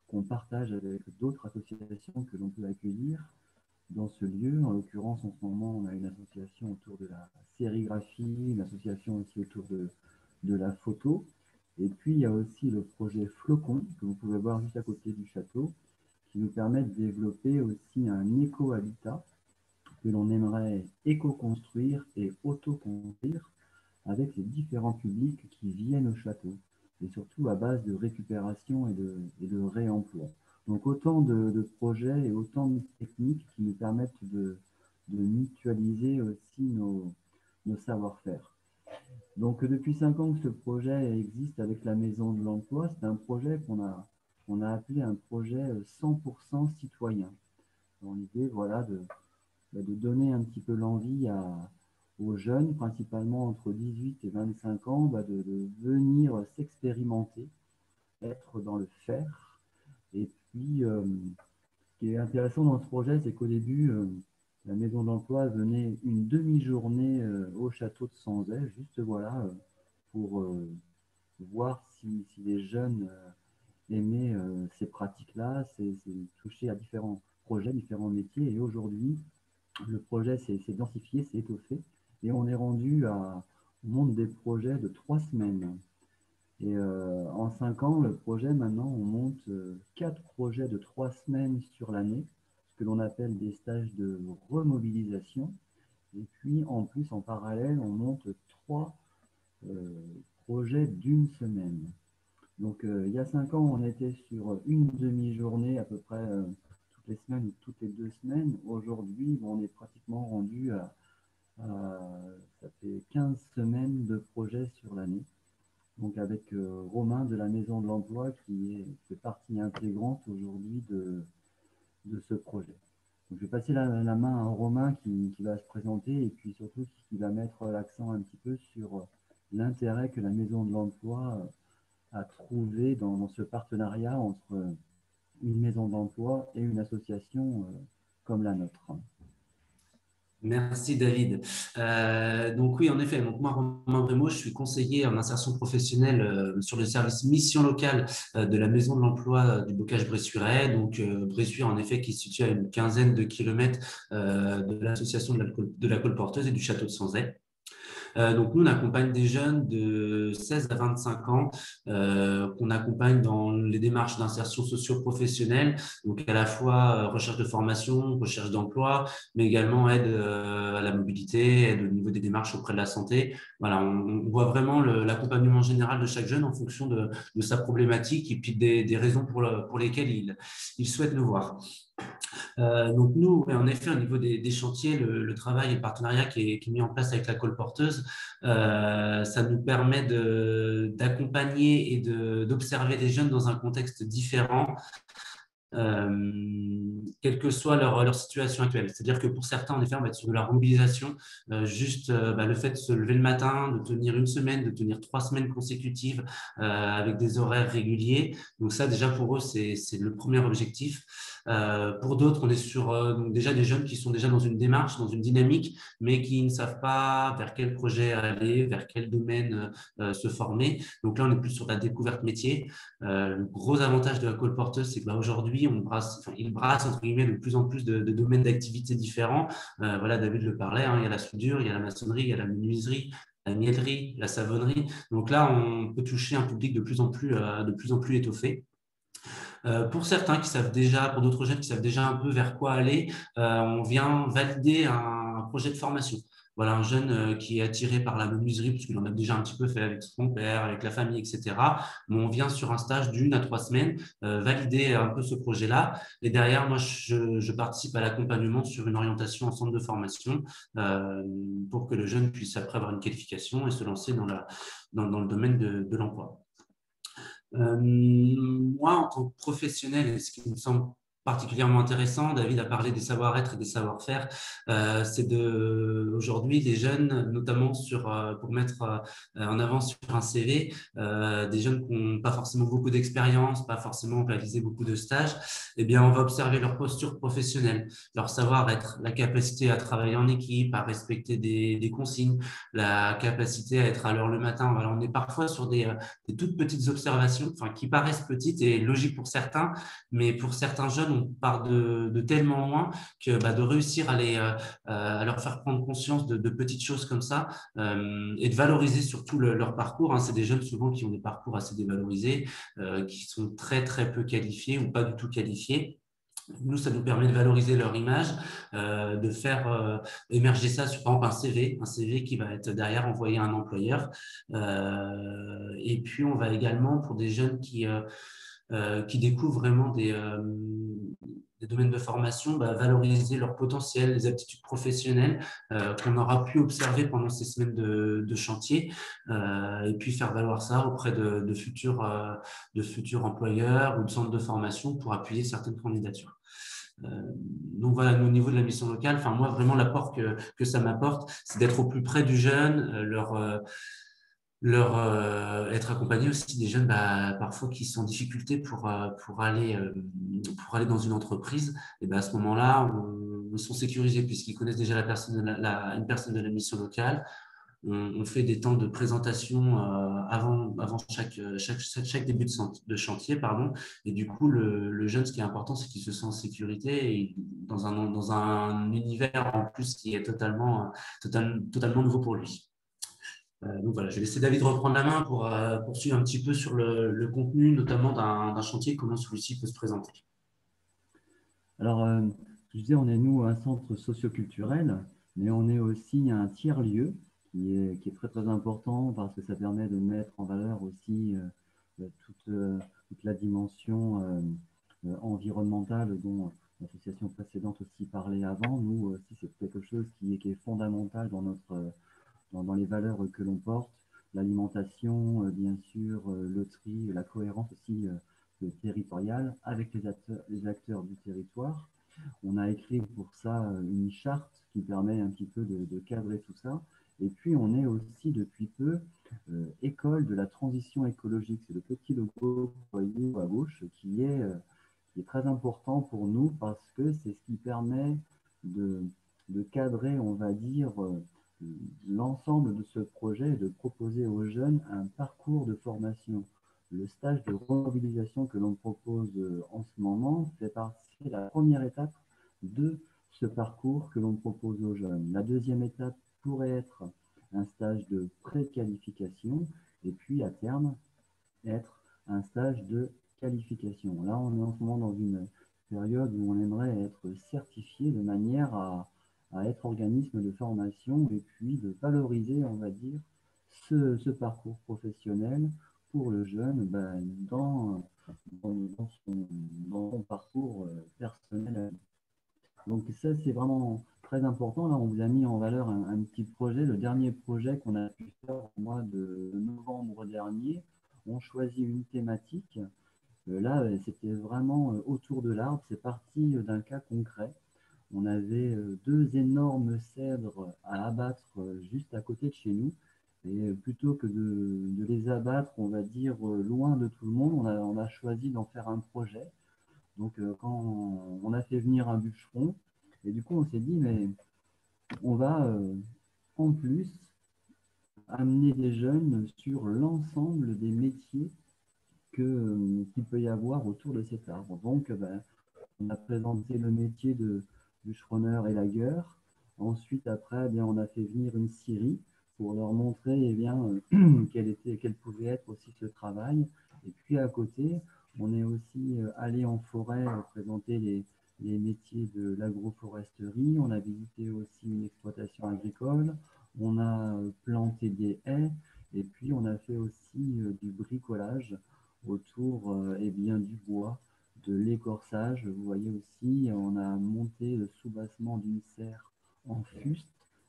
qu'on partage avec d'autres associations que l'on peut accueillir dans ce lieu. En l'occurrence, en ce moment, on a une association autour de la sérigraphie, une association aussi autour de la photo. Et puis, il y a aussi le projet Flocon, que vous pouvez voir juste à côté du château, qui nous permet de développer aussi un éco-habitat que l'on aimerait éco-construire et auto-construire avec les différents publics qui viennent au château, et surtout à base de récupération et de réemploi. Donc autant de projets et autant de techniques qui nous permettent de mutualiser aussi nos savoir-faire. Donc depuis 5 ans que ce projet existe avec la Maison de l'Emploi, c'est un projet qu'on a appelé un projet 100% citoyen. Dans l'idée, voilà, de donner un petit peu l'envie aux jeunes, principalement entre 18 et 25 ans, de venir s'expérimenter, être dans le faire. Et puis, ce qui est intéressant dans ce projet, c'est qu'au début, la Maison d'Emploi venait une demi-journée au château de Sanzay, juste voilà, pour voir si les jeunes aimaient ces pratiques-là, toucher à différents projets, différents métiers. Et aujourd'hui, le projet s'est densifié, s'est étoffé, et on est rendu au monde des projets de 3 semaines. Et en 5 ans, le projet, maintenant, on monte 4 projets de 3 semaines sur l'année, ce que l'on appelle des stages de remobilisation. Et puis, en plus, en parallèle, on monte 3 projets d'1 semaine. Donc, il y a 5 ans, on était sur une demi-journée à peu près toutes les semaines ou toutes les 2 semaines. Aujourd'hui, on est pratiquement rendu ça fait 15 semaines de projet sur l'année. Donc avec Romain de la Maison de l'Emploi qui fait partie intégrante aujourd'hui de ce projet. Donc, je vais passer la main à Romain qui va se présenter et puis surtout qui va mettre l'accent un petit peu sur l'intérêt que la Maison de l'Emploi a trouvé dans ce partenariat entre une maison d'emploi et une association comme la nôtre. Merci David. Donc oui, en effet, donc moi, Romain Brémaud, je suis conseiller en insertion professionnelle sur le service mission locale de la Maison de l'Emploi du Bocage-Bressuirais. Donc Bressuire, en effet, qui se situe à une quinzaine de kilomètres de l'association de la Colporteuse et du château de Sanzay. Donc, nous, on accompagne des jeunes de 16 à 25 ans qu'on accompagne dans les démarches d'insertion socio-professionnelle, donc à la fois recherche de formation, recherche d'emploi, mais également aide à la mobilité, aide au niveau des démarches auprès de la santé. Voilà, on voit vraiment l'accompagnement général de chaque jeune en fonction de sa problématique et puis des raisons pour lesquelles il souhaite nous voir. Donc nous, en effet, au niveau des chantiers, le travail et le partenariat qui est mis en place avec la Colporteuse, ça nous permet d'accompagner et d'observer les jeunes dans un contexte différent, quelle que soit leur situation actuelle. C'est-à-dire que pour certains, en effet, on va être sur de la remobilisation, juste le fait de se lever le matin, de tenir 1 semaine, de tenir 3 semaines consécutives avec des horaires réguliers. Donc ça, déjà, pour eux, c'est le premier objectif. Pour d'autres, on est sur déjà des jeunes qui sont déjà dans une démarche, dans une dynamique, mais qui ne savent pas vers quel projet aller, vers quel domaine se former. Donc là, on est plus sur la découverte métier. Le gros avantage de la Colporteuse, c'est qu'aujourd'hui, il brasse entre guillemets de plus en plus de domaines d'activité différents. Voilà, David le parlait, hein, il y a la soudure, il y a la maçonnerie, il y a la menuiserie, la miellerie, la savonnerie. Donc là, on peut toucher un public de plus en plus étoffé. Pour certains qui savent déjà, pour d'autres jeunes qui savent déjà un peu vers quoi aller, on vient valider un projet de formation. Voilà, un jeune qui est attiré par la menuiserie, puisqu'il en a déjà un petit peu fait avec son père, avec la famille, etc. Mais on vient sur un stage d'1 à 3 semaines valider un peu ce projet-là. Et derrière, moi, je participe à l'accompagnement sur une orientation en centre de formation pour que le jeune puisse après avoir une qualification et se lancer dans le domaine de l'emploi. Moi, en tant que professionnel, et ce qui me semble particulièrement intéressant, David a parlé des savoir-être et des savoir-faire, c'est aujourd'hui les jeunes, notamment pour mettre en avant sur un CV, des jeunes qui n'ont pas forcément beaucoup d'expérience, pas forcément réalisé beaucoup de stages, eh bien, on va observer leur posture professionnelle, leur savoir-être, la capacité à travailler en équipe, à respecter des consignes, la capacité à être à l'heure le matin. Voilà, on est parfois sur des toutes petites observations, enfin, qui paraissent petites et logiques pour certains, mais pour certains jeunes, on part de tellement loin que de réussir à leur faire prendre conscience de petites choses comme ça et de valoriser surtout leur parcours. Hein. C'est des jeunes souvent qui ont des parcours assez dévalorisés, qui sont très, très peu qualifiés ou pas du tout qualifiés. Nous, ça nous permet de valoriser leur image, de faire émerger ça sur, par exemple, un CV qui va être derrière envoyé à un employeur. Et puis, on va également, pour des jeunes qui découvrent vraiment des domaines de formation, valoriser leur potentiel, les aptitudes professionnelles qu'on aura pu observer pendant ces semaines de chantier, et puis faire valoir ça auprès de futurs employeurs ou de centres de formation pour appuyer certaines candidatures. Donc voilà, au niveau de la mission locale, enfin moi vraiment l'apport que ça m'apporte, c'est d'être au plus près du jeune, être accompagné aussi des jeunes parfois qui sont en difficulté pour aller dans une entreprise. Et à ce moment-là, ils sont sécurisés puisqu'ils connaissent déjà une personne de la mission locale. On fait des temps de présentation avant chaque début de chantier, pardon. Et du coup, le jeune, ce qui est important, c'est qu'il se sent en sécurité et dans un univers en plus qui est totalement nouveau pour lui. Donc voilà, je vais laisser David reprendre la main pour poursuivre un petit peu sur le contenu, notamment d'un chantier, comment celui-ci peut se présenter. Alors, je disais, on est nous un centre socioculturel, mais on est aussi un tiers-lieu qui est très très important parce que ça permet de mettre en valeur aussi toute la dimension environnementale dont l'association précédente aussi parlait avant. Nous aussi, c'est quelque chose qui est fondamental dans les valeurs que l'on porte, l'alimentation, bien sûr, le tri, la cohérence aussi territoriale avec les acteurs du territoire. On a écrit pour ça une charte qui permet un petit peu de cadrer tout ça. Et puis, on est aussi depuis peu école de la transition écologique. C'est le petit logo que vous voyez à gauche qui est très important pour nous parce que c'est ce qui permet de cadrer, on va dire, l'ensemble de ce projet et de proposer aux jeunes un parcours de formation. Le stage de remobilisation que l'on propose en ce moment fait partie de la première étape de ce parcours que l'on propose aux jeunes. La deuxième étape pourrait être un stage de préqualification et puis à terme être un stage de qualification. Là, on est en ce moment dans une période où on aimerait être certifié de manière à être organisme de formation et puis de valoriser, on va dire, ce parcours professionnel pour le jeune dans son parcours personnel. Donc ça, c'est vraiment très important. Là, on vous a mis en valeur un petit projet. Le dernier projet qu'on a pu faire au mois de novembre dernier, on choisit une thématique. Là, c'était vraiment autour de l'arbre. C'est parti d'un cas concret. On avait deux énormes cèdres à abattre juste à côté de chez nous. Et plutôt que de les abattre, on va dire, loin de tout le monde, on a choisi d'en faire un projet. Donc, quand on a fait venir un bûcheron, et du coup, on s'est dit, mais on va en plus amener des jeunes sur l'ensemble des métiers qu'il peut y avoir autour de cet arbre. Donc, on a présenté le métier de bûcheronneur et lagueur. Ensuite, après, on a fait venir une scierie pour leur montrer quel pouvait être aussi ce travail. Et puis, à côté, on est aussi allé en forêt présenter les métiers de l'agroforesterie. On a visité aussi une exploitation agricole. On a planté des haies. Et puis, on a fait aussi du bricolage autour du bois, de l'écorçage. Vous voyez aussi, on a monté le soubassement d'une serre en fuste.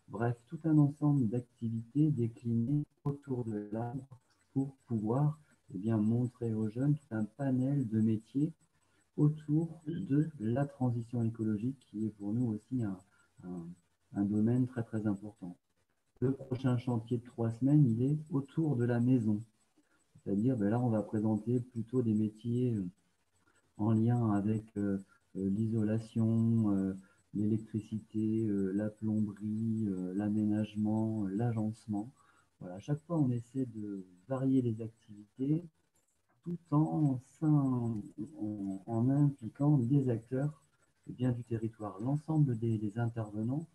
Bref, tout un ensemble d'activités déclinées autour de l'arbre pour pouvoir montrer aux jeunes tout un panel de métiers autour de la transition écologique, qui est pour nous aussi un domaine très très important. Le prochain chantier de 3 semaines, il est autour de la maison. C'est-à-dire, là, on va présenter plutôt des métiers en lien avec l'isolation, l'électricité, la plomberie, l'aménagement, l'agencement. Voilà, à chaque fois, on essaie de varier les activités tout en impliquant des acteurs du territoire. L'ensemble des intervenants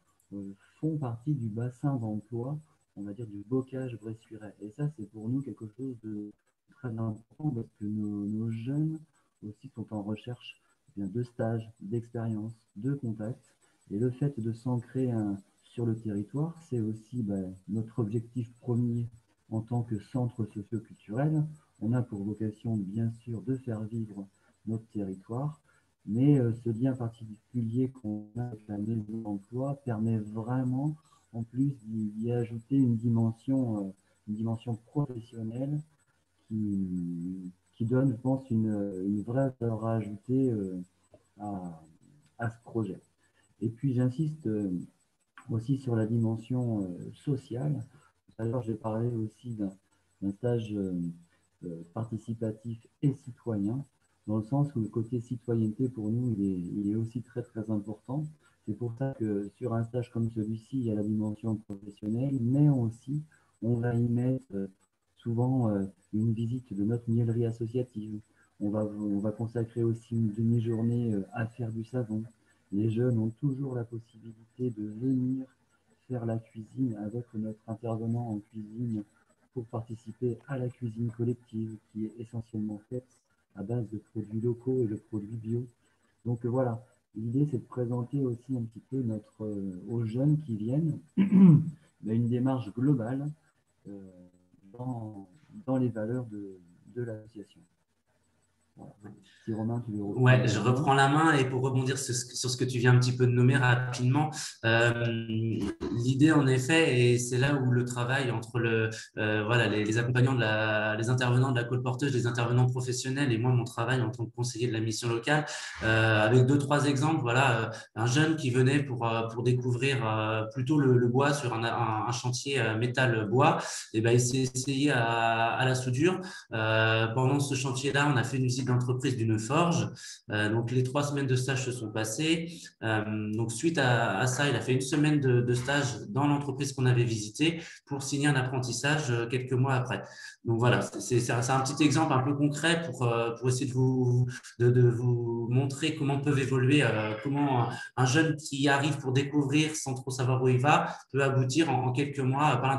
font partie du bassin d'emploi, on va dire du bocage bressuirais. Et ça, c'est pour nous quelque chose de très important parce que nos jeunes aussi sont en recherche de stages, d'expériences, de contacts. Et le fait de s'ancrer sur le territoire, c'est aussi notre objectif premier en tant que centre socio-culturel. On a pour vocation, bien sûr, de faire vivre notre territoire, mais ce lien particulier qu'on a avec la maison d'emploi permet vraiment, en plus, d'y ajouter une dimension professionnelle qui donne, je pense, une vraie valeur ajoutée à ce projet. Et puis, j'insiste aussi sur la dimension sociale. Tout à l'heure, j'ai parlé aussi d'un stage participatif et citoyen, dans le sens où le côté citoyenneté, pour nous, il est aussi très, très important. C'est pour ça que sur un stage comme celui-ci, il y a la dimension professionnelle, mais aussi, on va y mettre souvent une visite de notre miellerie associative. On va consacrer aussi une demi-journée à faire du savon. Les jeunes ont toujours la possibilité de venir faire la cuisine avec notre intervenant en cuisine pour participer à la cuisine collective qui est essentiellement faite à base de produits locaux et de produits bio. Donc voilà, l'idée c'est de présenter aussi un petit peu aux jeunes qui viennent une démarche globale dans les valeurs de l'association. Voilà. Si Romain, tu veux reprendre. Ouais, je reprends la main et pour rebondir sur ce que tu viens un petit peu de nommer rapidement, l'idée en effet, et c'est là où le travail entre les accompagnants les intervenants de la colporteuse, les intervenants professionnels et moi mon travail en tant que conseiller de la mission locale, avec 2-3 exemples, voilà, un jeune qui venait pour découvrir plutôt le bois sur un chantier métal bois, et ben il s'est essayé à la soudure. Pendant ce chantier-là, on a fait une visite d'entreprise d'une forge. Donc, les 3 semaines de stage se sont passées. Donc, suite à ça, il a fait une semaine de stage dans l'entreprise qu'on avait visitée pour signer un apprentissage quelques mois après. Donc, voilà, c'est un petit exemple un peu concret pour essayer de vous montrer comment peuvent évoluer, comment un jeune qui arrive pour découvrir sans trop savoir où il va peut aboutir en quelques mois par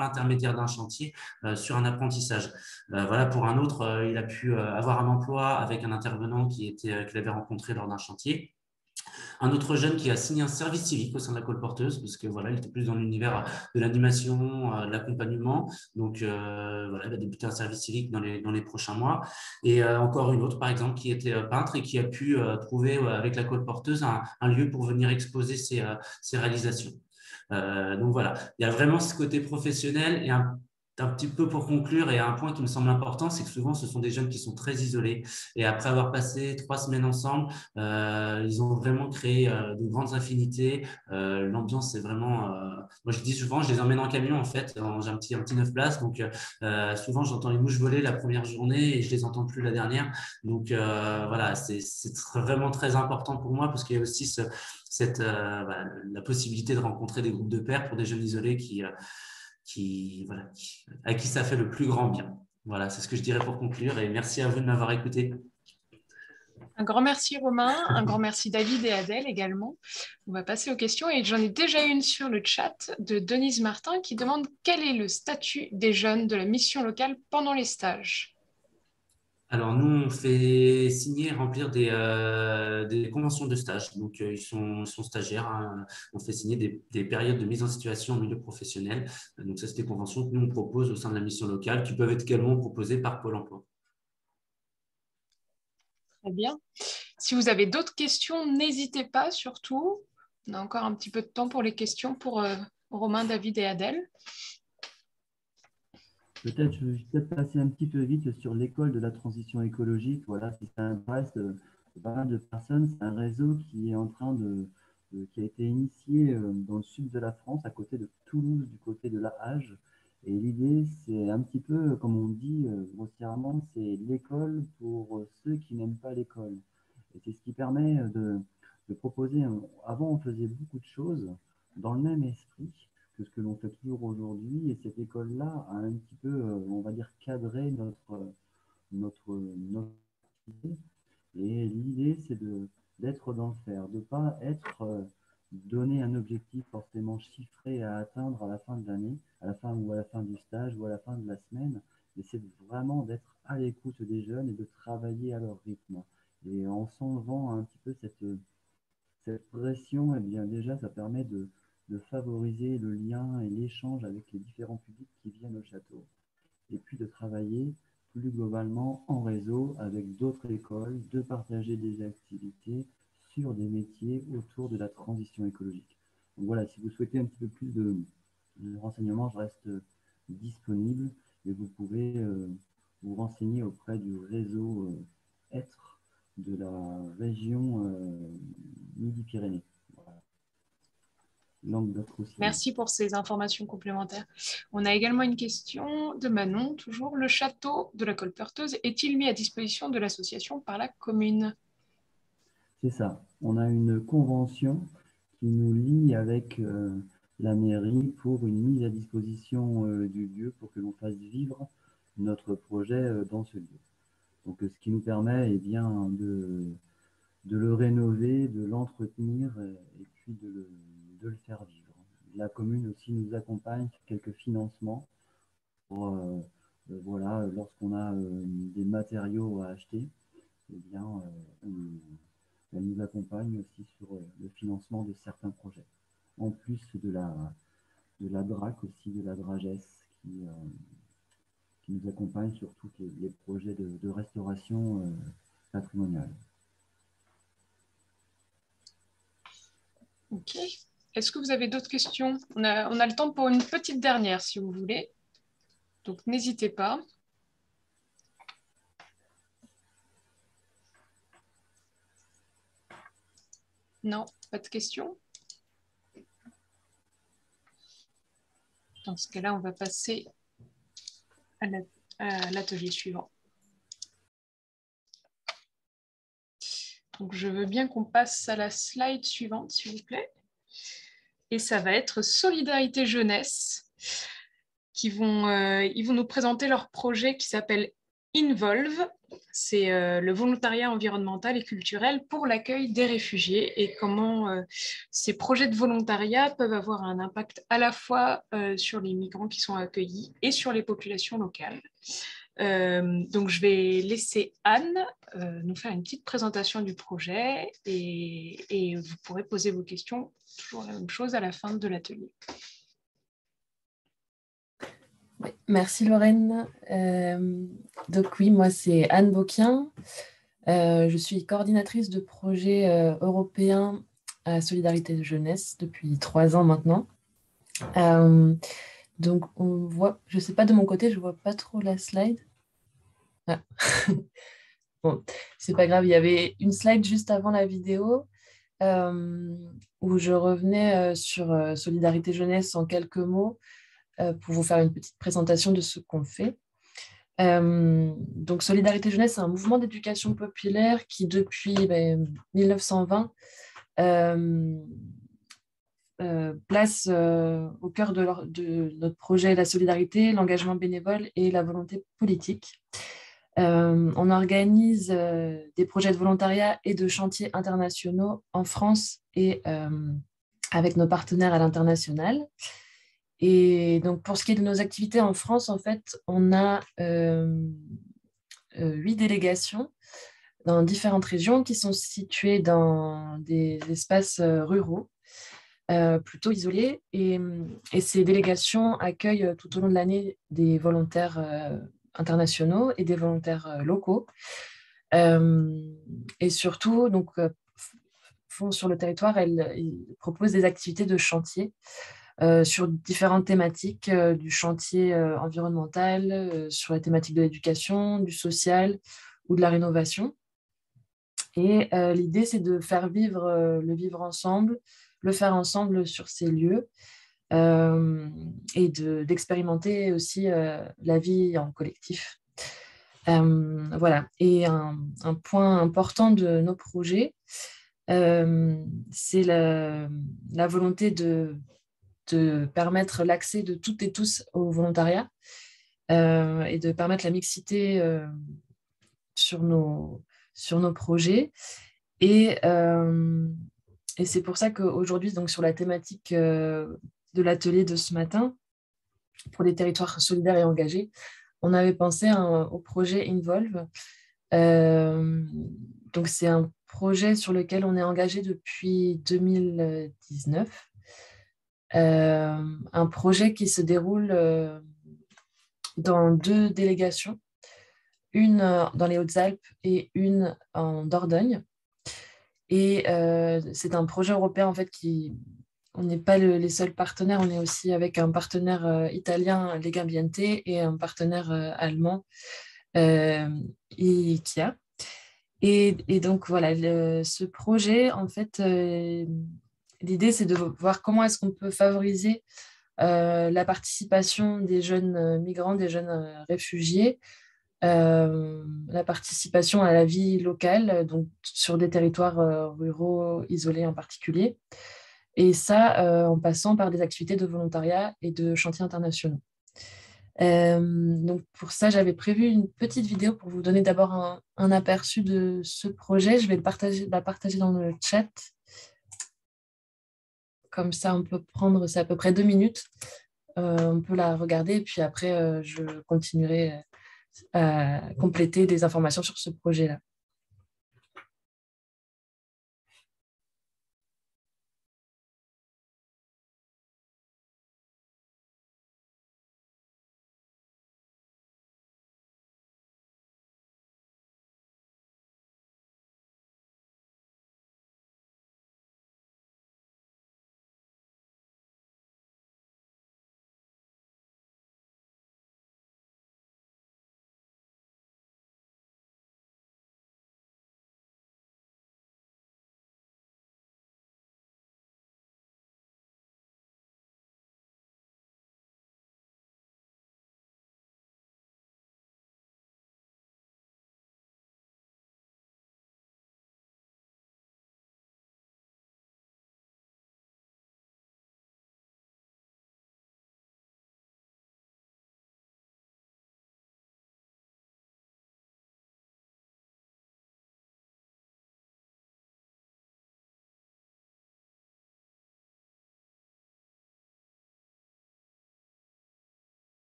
l'intermédiaire d'un chantier sur un apprentissage. Voilà, pour un autre, il a pu avoir un emploi avec un intervenant qu'il avait rencontré lors d'un chantier. Un autre jeune qui a signé un service civique au sein de la colporteuse, parce que voilà, il était plus dans l'univers de l'animation, de l'accompagnement. Donc voilà, il va débuter un service civique dans les prochains mois. Et encore une autre, par exemple, qui était peintre et qui a pu trouver avec la colporteuse un lieu pour venir exposer ses réalisations. Donc voilà, il y a vraiment ce côté professionnel et un petit peu pour conclure, et un point qui me semble important, c'est que souvent, ce sont des jeunes qui sont très isolés. Et après avoir passé 3 semaines ensemble, ils ont vraiment créé de grandes affinités. L'ambiance, c'est vraiment… moi, je dis souvent, je les emmène en camion, en fait. J'ai un petit 9 places. Donc, souvent, j'entends les mouches voler la première journée et je les entends plus la dernière. Donc, voilà, c'est vraiment très important pour moi parce qu'il y a aussi la possibilité de rencontrer des groupes de pairs pour des jeunes isolés à qui ça fait le plus grand bien. Voilà, c'est ce que je dirais pour conclure et merci à vous de m'avoir écouté. Un grand merci Romain, un grand merci David et Adèle également. On va passer aux questions et j'en ai déjà une sur le chat de Denise Martin qui demande quel est le statut des jeunes de la mission locale pendant les stages. Alors, nous, on fait signer et remplir des conventions de stage. Donc, ils sont stagiaires. Hein. On fait signer des périodes de mise en situation au milieu professionnel. Donc, ça, c'est des conventions que nous, on propose au sein de la mission locale qui peuvent être également proposées par Pôle emploi. Très bien. Si vous avez d'autres questions, n'hésitez pas surtout. On a encore un petit peu de temps pour les questions pour Romain, David et Adèle. Peut-être, je vais peut-être passer un petit peu vite sur l'école de la transition écologique. Voilà, si ça intéresse, pas mal de personnes. C'est un réseau qui est en train qui a été initié dans le sud de la France, à côté de Toulouse, du côté de La Hage. Et l'idée, c'est un petit peu, comme on dit grossièrement, c'est l'école pour ceux qui n'aiment pas l'école. Et c'est ce qui permet de proposer. Avant, on faisait beaucoup de choses dans le même esprit que ce que l'on fait toujours aujourd'hui. Et cette école-là a un petit peu, on va dire, cadré notre idée. Et l'idée, c'est d'être dans le faire, de ne pas être donner un objectif forcément chiffré à atteindre à la fin de l'année, à la fin ou à la fin du stage ou à la fin de la semaine, mais c'est vraiment d'être à l'écoute des jeunes et de travailler à leur rythme. Et en s'enlevant un petit peu cette pression, eh bien déjà, ça permet de favoriser le lien et l'échange avec les différents publics qui viennent au château. Et puis de travailler plus globalement en réseau avec d'autres écoles, de partager des activités sur des métiers autour de la transition écologique. Donc voilà, si vous souhaitez un petit peu plus de renseignements, je reste disponible et vous pouvez vous renseigner auprès du réseau Être de la région Midi-Pyrénées. Voilà. Merci pour ces informations complémentaires. On a également une question de Manon, toujours. Le château de la Colperteuse est-il mis à disposition de l'association par la commune? C'est ça. On a une convention qui nous lie avec la mairie pour une mise à disposition du lieu pour que l'on fasse vivre notre projet dans ce lieu. Donc, ce qui nous permet bien, de le rénover, de l'entretenir et puis de le faire vivre. La commune aussi nous accompagne sur quelques financements pour, voilà, lorsqu'on a des matériaux à acheter, eh bien, elle nous accompagne aussi sur le financement de certains projets. En plus de la DRAC aussi, de la DRAGES qui nous accompagne sur tous les projets de restauration patrimoniale. Ok. Est-ce que vous avez d'autres questions? On a le temps pour une petite dernière, si vous voulez. Donc, n'hésitez pas. Non, pas de questions? Dans ce cas-là, on va passer à l'atelier suivant. Donc, je veux bien qu'on passe à la slide suivante, s'il vous plaît. Et ça va être Solidarité Jeunesse, ils vont nous présenter leur projet qui s'appelle Involve. C'est le volontariat environnemental et culturel pour l'accueil des réfugiés et comment ces projets de volontariat peuvent avoir un impact à la fois sur les migrants qui sont accueillis et sur les populations locales. Donc, je vais laisser Anne nous faire une petite présentation du projet et vous pourrez poser vos questions, toujours la même chose, à la fin de l'atelier. Oui, merci Lorraine. Donc oui, moi c'est Anne Beauquien. Je suis coordinatrice de projet européen à Solidarité de Jeunesse depuis 3 ans maintenant. Donc on voit, je ne sais pas de mon côté, je ne vois pas trop la slide. Ah. Bon, c'est pas grave, il y avait une slide juste avant la vidéo où je revenais sur Solidarité Jeunesse en quelques mots pour vous faire une petite présentation de ce qu'on fait. Donc Solidarité Jeunesse, c'est un mouvement d'éducation populaire qui depuis 1920 place au cœur de notre projet la solidarité, l'engagement bénévole et la volonté politique. On organise des projets de volontariat et de chantiers internationaux en France et avec nos partenaires à l'international. Et donc, pour ce qui est de nos activités en France, en fait, on a 8 délégations dans différentes régions qui sont situées dans des espaces ruraux, plutôt isolés. Et ces délégations accueillent tout au long de l'année des volontaires internationaux et des volontaires locaux. Et surtout, donc, font sur le territoire, ils proposent des activités de chantier sur différentes thématiques du chantier environnemental, sur la thématique de l'éducation, du social ou de la rénovation. Et l'idée, c'est de faire vivre le vivre ensemble, le faire ensemble sur ces lieux et d'expérimenter aussi la vie en collectif. Voilà. Et un point important de nos projets, c'est la volonté de permettre l'accès de toutes et tous au volontariat et de permettre la mixité sur nos projets. Et c'est pour ça qu'aujourd'hui, donc sur la thématique de l'atelier de ce matin, pour les territoires solidaires et engagés, on avait pensé au projet Involve. Donc, c'est un projet sur lequel on est engagé depuis 2019. Un projet qui se déroule dans 2 délégations, une dans les Hautes-Alpes et une en Dordogne. Et c'est un projet européen, en fait, on n'est pas les seuls partenaires, on est aussi avec un partenaire italien, Legambiente, et un partenaire allemand, IKEA. Et donc, voilà, ce projet, en fait, l'idée, c'est de voir comment est-ce qu'on peut favoriser la participation des jeunes migrants, des jeunes réfugiés, la participation à la vie locale, donc sur des territoires ruraux isolés en particulier. Et ça, en passant par des activités de volontariat et de chantiers internationaux. Donc pour ça, j'avais prévu une petite vidéo pour vous donner d'abord un aperçu de ce projet. Je vais la partager dans le chat. Comme ça, on peut prendre, c'est à peu près 2 minutes. On peut la regarder et puis après, je continuerai à compléter des informations sur ce projet-là.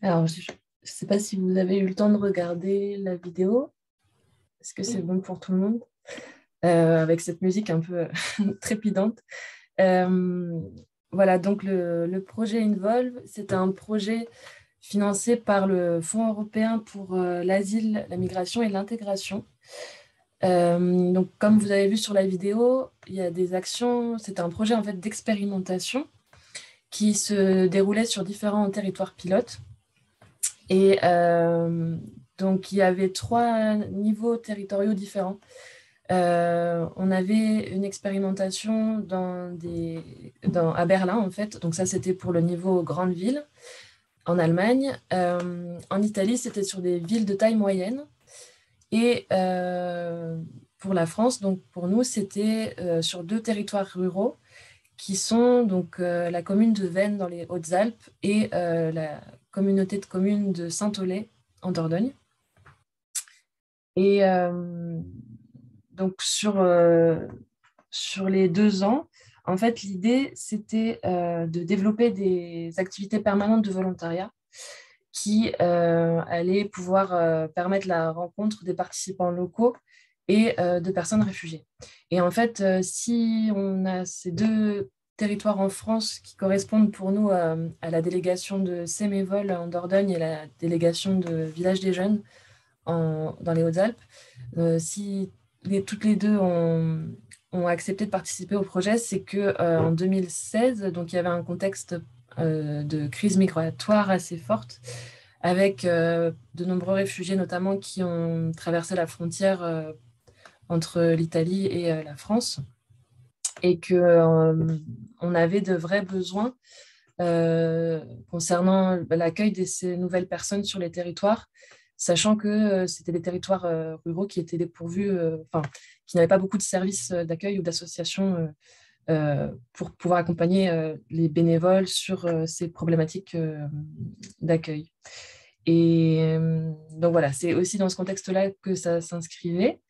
Alors, je ne sais pas si vous avez eu le temps de regarder la vidéo. Est-ce que c'est bon pour tout le monde avec cette musique un peu trépidante. Voilà, donc le projet Involve, c'est un projet financé par le Fonds européen pour l'asile, la migration et l'intégration. Donc, comme vous avez vu sur la vidéo, il y a des actions. C'est un projet en fait d'expérimentation qui se déroulait sur différents territoires pilotes. Et donc, il y avait 3 niveaux territoriaux différents. On avait une expérimentation à Berlin, en fait. Donc ça, c'était pour le niveau grande ville en Allemagne. En Italie, c'était sur des villes de taille moyenne. Et pour la France, donc pour nous, c'était sur 2 territoires ruraux qui sont donc la commune de Veynes dans les Hautes-Alpes et la communauté de communes de Saint-Olay en Dordogne. Et donc sur les 2 ans, en fait, l'idée, c'était de développer des activités permanentes de volontariat qui allaient pouvoir permettre la rencontre des participants locaux et de personnes réfugiées. Et en fait, si on a ces 2 territoires en France qui correspondent pour nous à la délégation de Sémévol en Dordogne et la délégation de Village des Jeunes dans les Hautes-Alpes, si toutes les 2 ont accepté de participer au projet, c'est qu'en 2016, donc il y avait un contexte de crise migratoire assez forte, avec de nombreux réfugiés notamment qui ont traversé la frontière entre l'Italie et la France, et qu'on avait de vrais besoins concernant l'accueil de ces nouvelles personnes sur les territoires, sachant que c'était des territoires ruraux qui étaient dépourvus, qui n'avaient pas beaucoup de services d'accueil ou d'associations pour pouvoir accompagner les bénévoles sur ces problématiques d'accueil. Et donc voilà, c'est aussi dans ce contexte-là que ça s'inscrivait.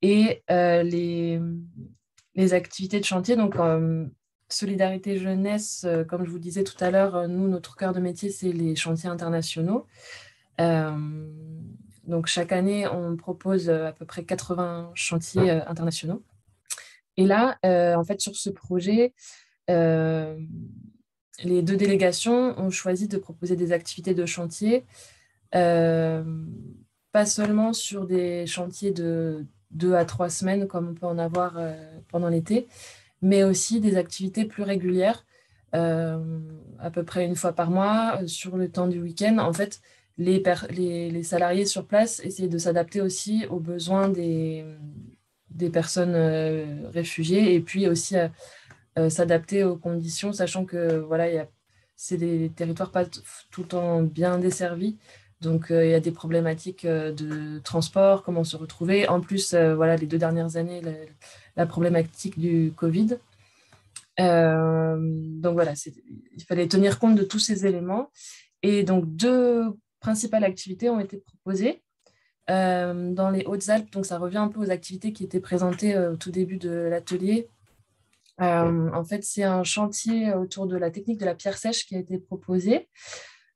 Et les activités de chantier, donc Solidarité Jeunesse, comme je vous disais tout à l'heure, nous, notre cœur de métier, c'est les chantiers internationaux. Donc chaque année, on propose à peu près 80 chantiers internationaux. Et là, en fait, sur ce projet, les 2 délégations ont choisi de proposer des activités de chantier, pas seulement sur des chantiers de 2 à 3 semaines, comme on peut en avoir pendant l'été, mais aussi des activités plus régulières, à peu près 1 fois par mois, sur le temps du week-end. En fait, les salariés sur place essayaient de s'adapter aussi aux besoins des personnes réfugiées, et puis aussi s'adapter aux conditions, sachant que voilà, c'est des territoires pas tout le temps bien desservis. Donc, il y a des problématiques de transport, comment se retrouver. En plus, voilà, les 2 dernières années, la problématique du Covid. Donc, voilà, il fallait tenir compte de tous ces éléments. Et donc, 2 principales activités ont été proposées dans les Hautes-Alpes. Donc, ça revient un peu aux activités qui étaient présentées au tout début de l'atelier. En fait, c'est un chantier autour de la technique de la pierre sèche qui a été proposé.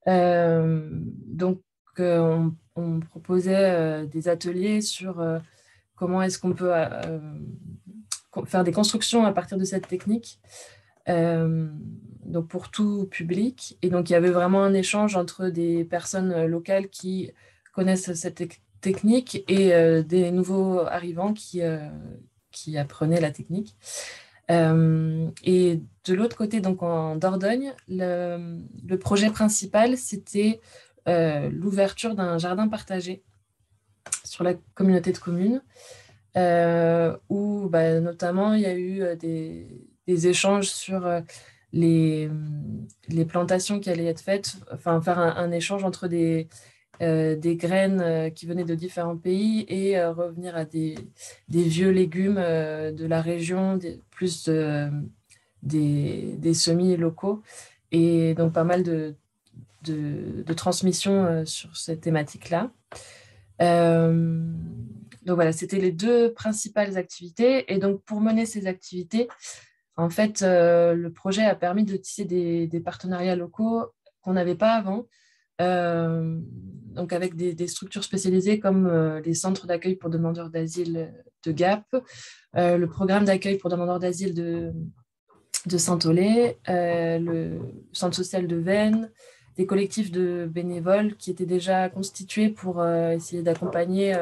Donc, on proposait des ateliers sur comment est-ce qu'on peut faire des constructions à partir de cette technique, donc pour tout public. Et donc, il y avait vraiment un échange entre des personnes locales qui connaissent cette technique et des nouveaux arrivants qui apprenaient la technique. Et de l'autre côté, donc en Dordogne, le projet principal, c'était l'ouverture d'un jardin partagé sur la communauté de communes, où notamment il y a eu des échanges sur les plantations qui allaient être faites, enfin faire un échange entre des graines qui venaient de différents pays et revenir à des vieux légumes de la région, plus des semis locaux, et donc pas mal de transmission sur cette thématique-là. Donc voilà, c'était les 2 principales activités. Et donc pour mener ces activités, en fait, le projet a permis de tisser des partenariats locaux qu'on n'avait pas avant. donc avec des structures spécialisées comme les centres d'accueil pour demandeurs d'asile de Gap, le programme d'accueil pour demandeurs d'asile de Saint-Olé, le centre social de Veynes, des collectifs de bénévoles qui étaient déjà constitués pour essayer d'accompagner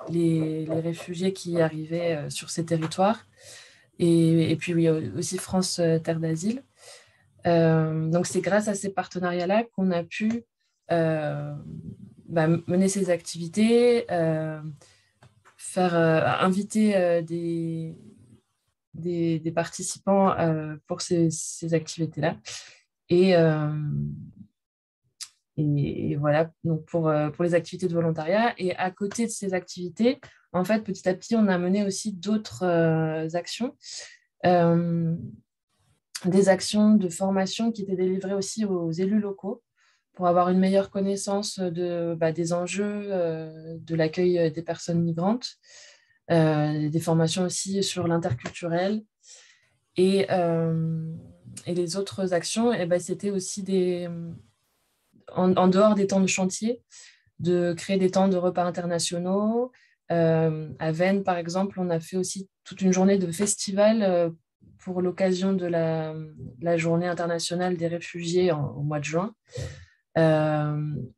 les réfugiés qui arrivaient sur ces territoires. Et puis oui, aussi France Terre d'Asile. Donc c'est grâce à ces partenariats-là qu'on a pu mener ces activités, inviter des participants pour ces activités-là. Et voilà, donc pour les activités de volontariat. Et à côté de ces activités, en fait, petit à petit, on a mené aussi d'autres actions, des actions de formation qui étaient délivrées aussi aux élus locaux pour avoir une meilleure connaissance des enjeux de l'accueil des personnes migrantes, des formations aussi sur l'interculturel. Et les autres actions, c'était aussi en dehors des temps de chantier, de créer des temps de repas internationaux. À Veynes, par exemple, on a fait aussi toute une journée de festival pour l'occasion de la journée internationale des réfugiés au mois de juin,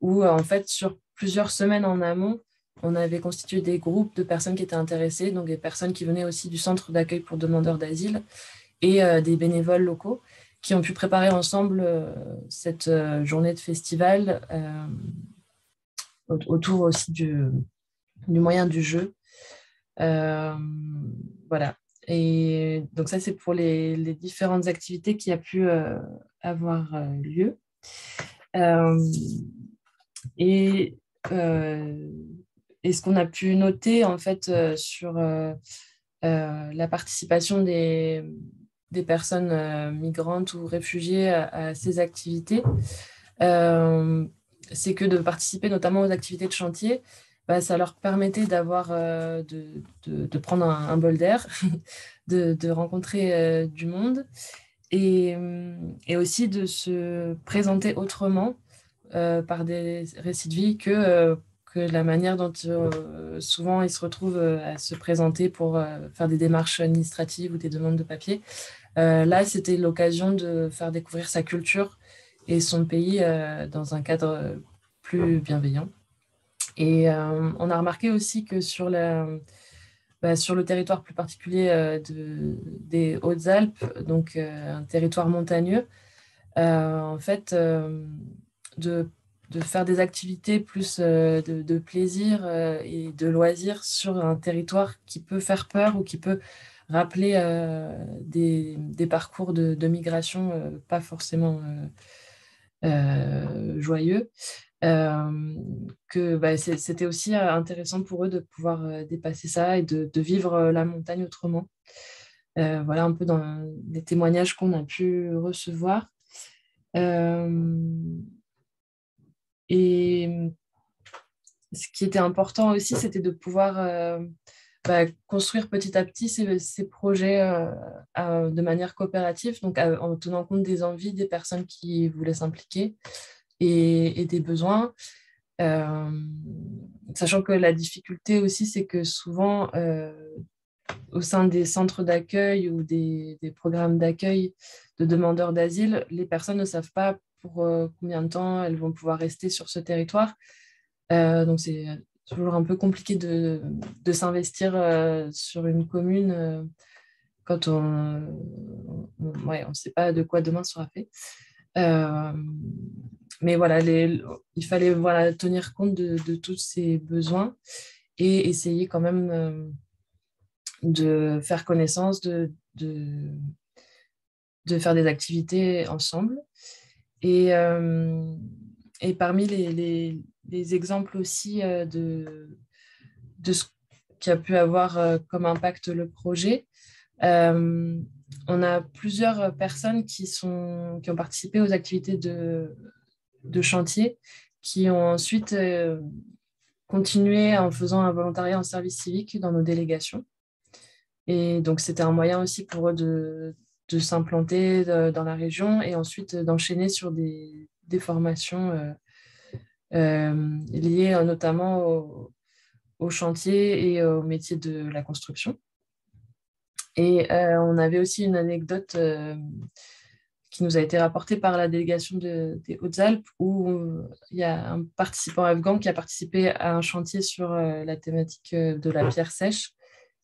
où en fait, sur plusieurs semaines en amont, on avait constitué des groupes de personnes qui étaient intéressées, donc des personnes qui venaient aussi du centre d'accueil pour demandeurs d'asile et des bénévoles locaux qui ont pu préparer ensemble cette journée de festival autour aussi du moyen du jeu. Voilà. Et donc ça, c'est pour les différentes activités qui a pu avoir lieu. Et ce qu'on a pu noter en fait sur la participation des personnes migrantes ou réfugiées à ces activités, c'est que de participer notamment aux activités de chantier, ça leur permettait d'avoir de prendre un bol d'air, de rencontrer du monde et aussi de se présenter autrement par des récits de vie que la manière dont souvent ils se retrouvent à se présenter pour faire des démarches administratives ou des demandes de papier. Là, c'était l'occasion de faire découvrir sa culture et son pays dans un cadre plus bienveillant. Et on a remarqué aussi que sur le territoire plus particulier des Hautes-Alpes, donc un territoire montagneux, en fait, de faire des activités plus de plaisir et de loisirs sur un territoire qui peut faire peur ou qui peut rappeler des parcours de migration pas forcément joyeux. C'était aussi intéressant pour eux de pouvoir dépasser ça et de vivre la montagne autrement. Voilà un peu dans les témoignages qu'on a pu recevoir. Et ce qui était important aussi, c'était de pouvoir construire petit à petit ces projets de manière coopérative, donc en tenant compte des envies des personnes qui voulaient s'impliquer et des besoins. Sachant que la difficulté aussi, c'est que souvent, au sein des centres d'accueil ou des programmes d'accueil de demandeurs d'asile, les personnes ne savent pas pour combien de temps elles vont pouvoir rester sur ce territoire. Donc, c'est toujours un peu compliqué de s'investir sur une commune quand on ne sait pas de quoi demain sera fait. Mais voilà, il fallait tenir compte de tous ces besoins et essayer quand même de faire connaissance, de faire des activités ensemble. Et parmi les exemples aussi de ce qui a pu avoir comme impact le projet, on a plusieurs personnes qui ont participé aux activités de chantier, qui ont ensuite continué en faisant un volontariat en service civique dans nos délégations. Et donc, c'était un moyen aussi pour eux de s'implanter dans la région et ensuite d'enchaîner sur des formations liées notamment au chantier et au métier de la construction. Et on avait aussi une anecdote qui nous a été rapportée par la délégation des Hautes-Alpes, où il y a un participant afghan qui a participé à un chantier sur la thématique de la pierre sèche.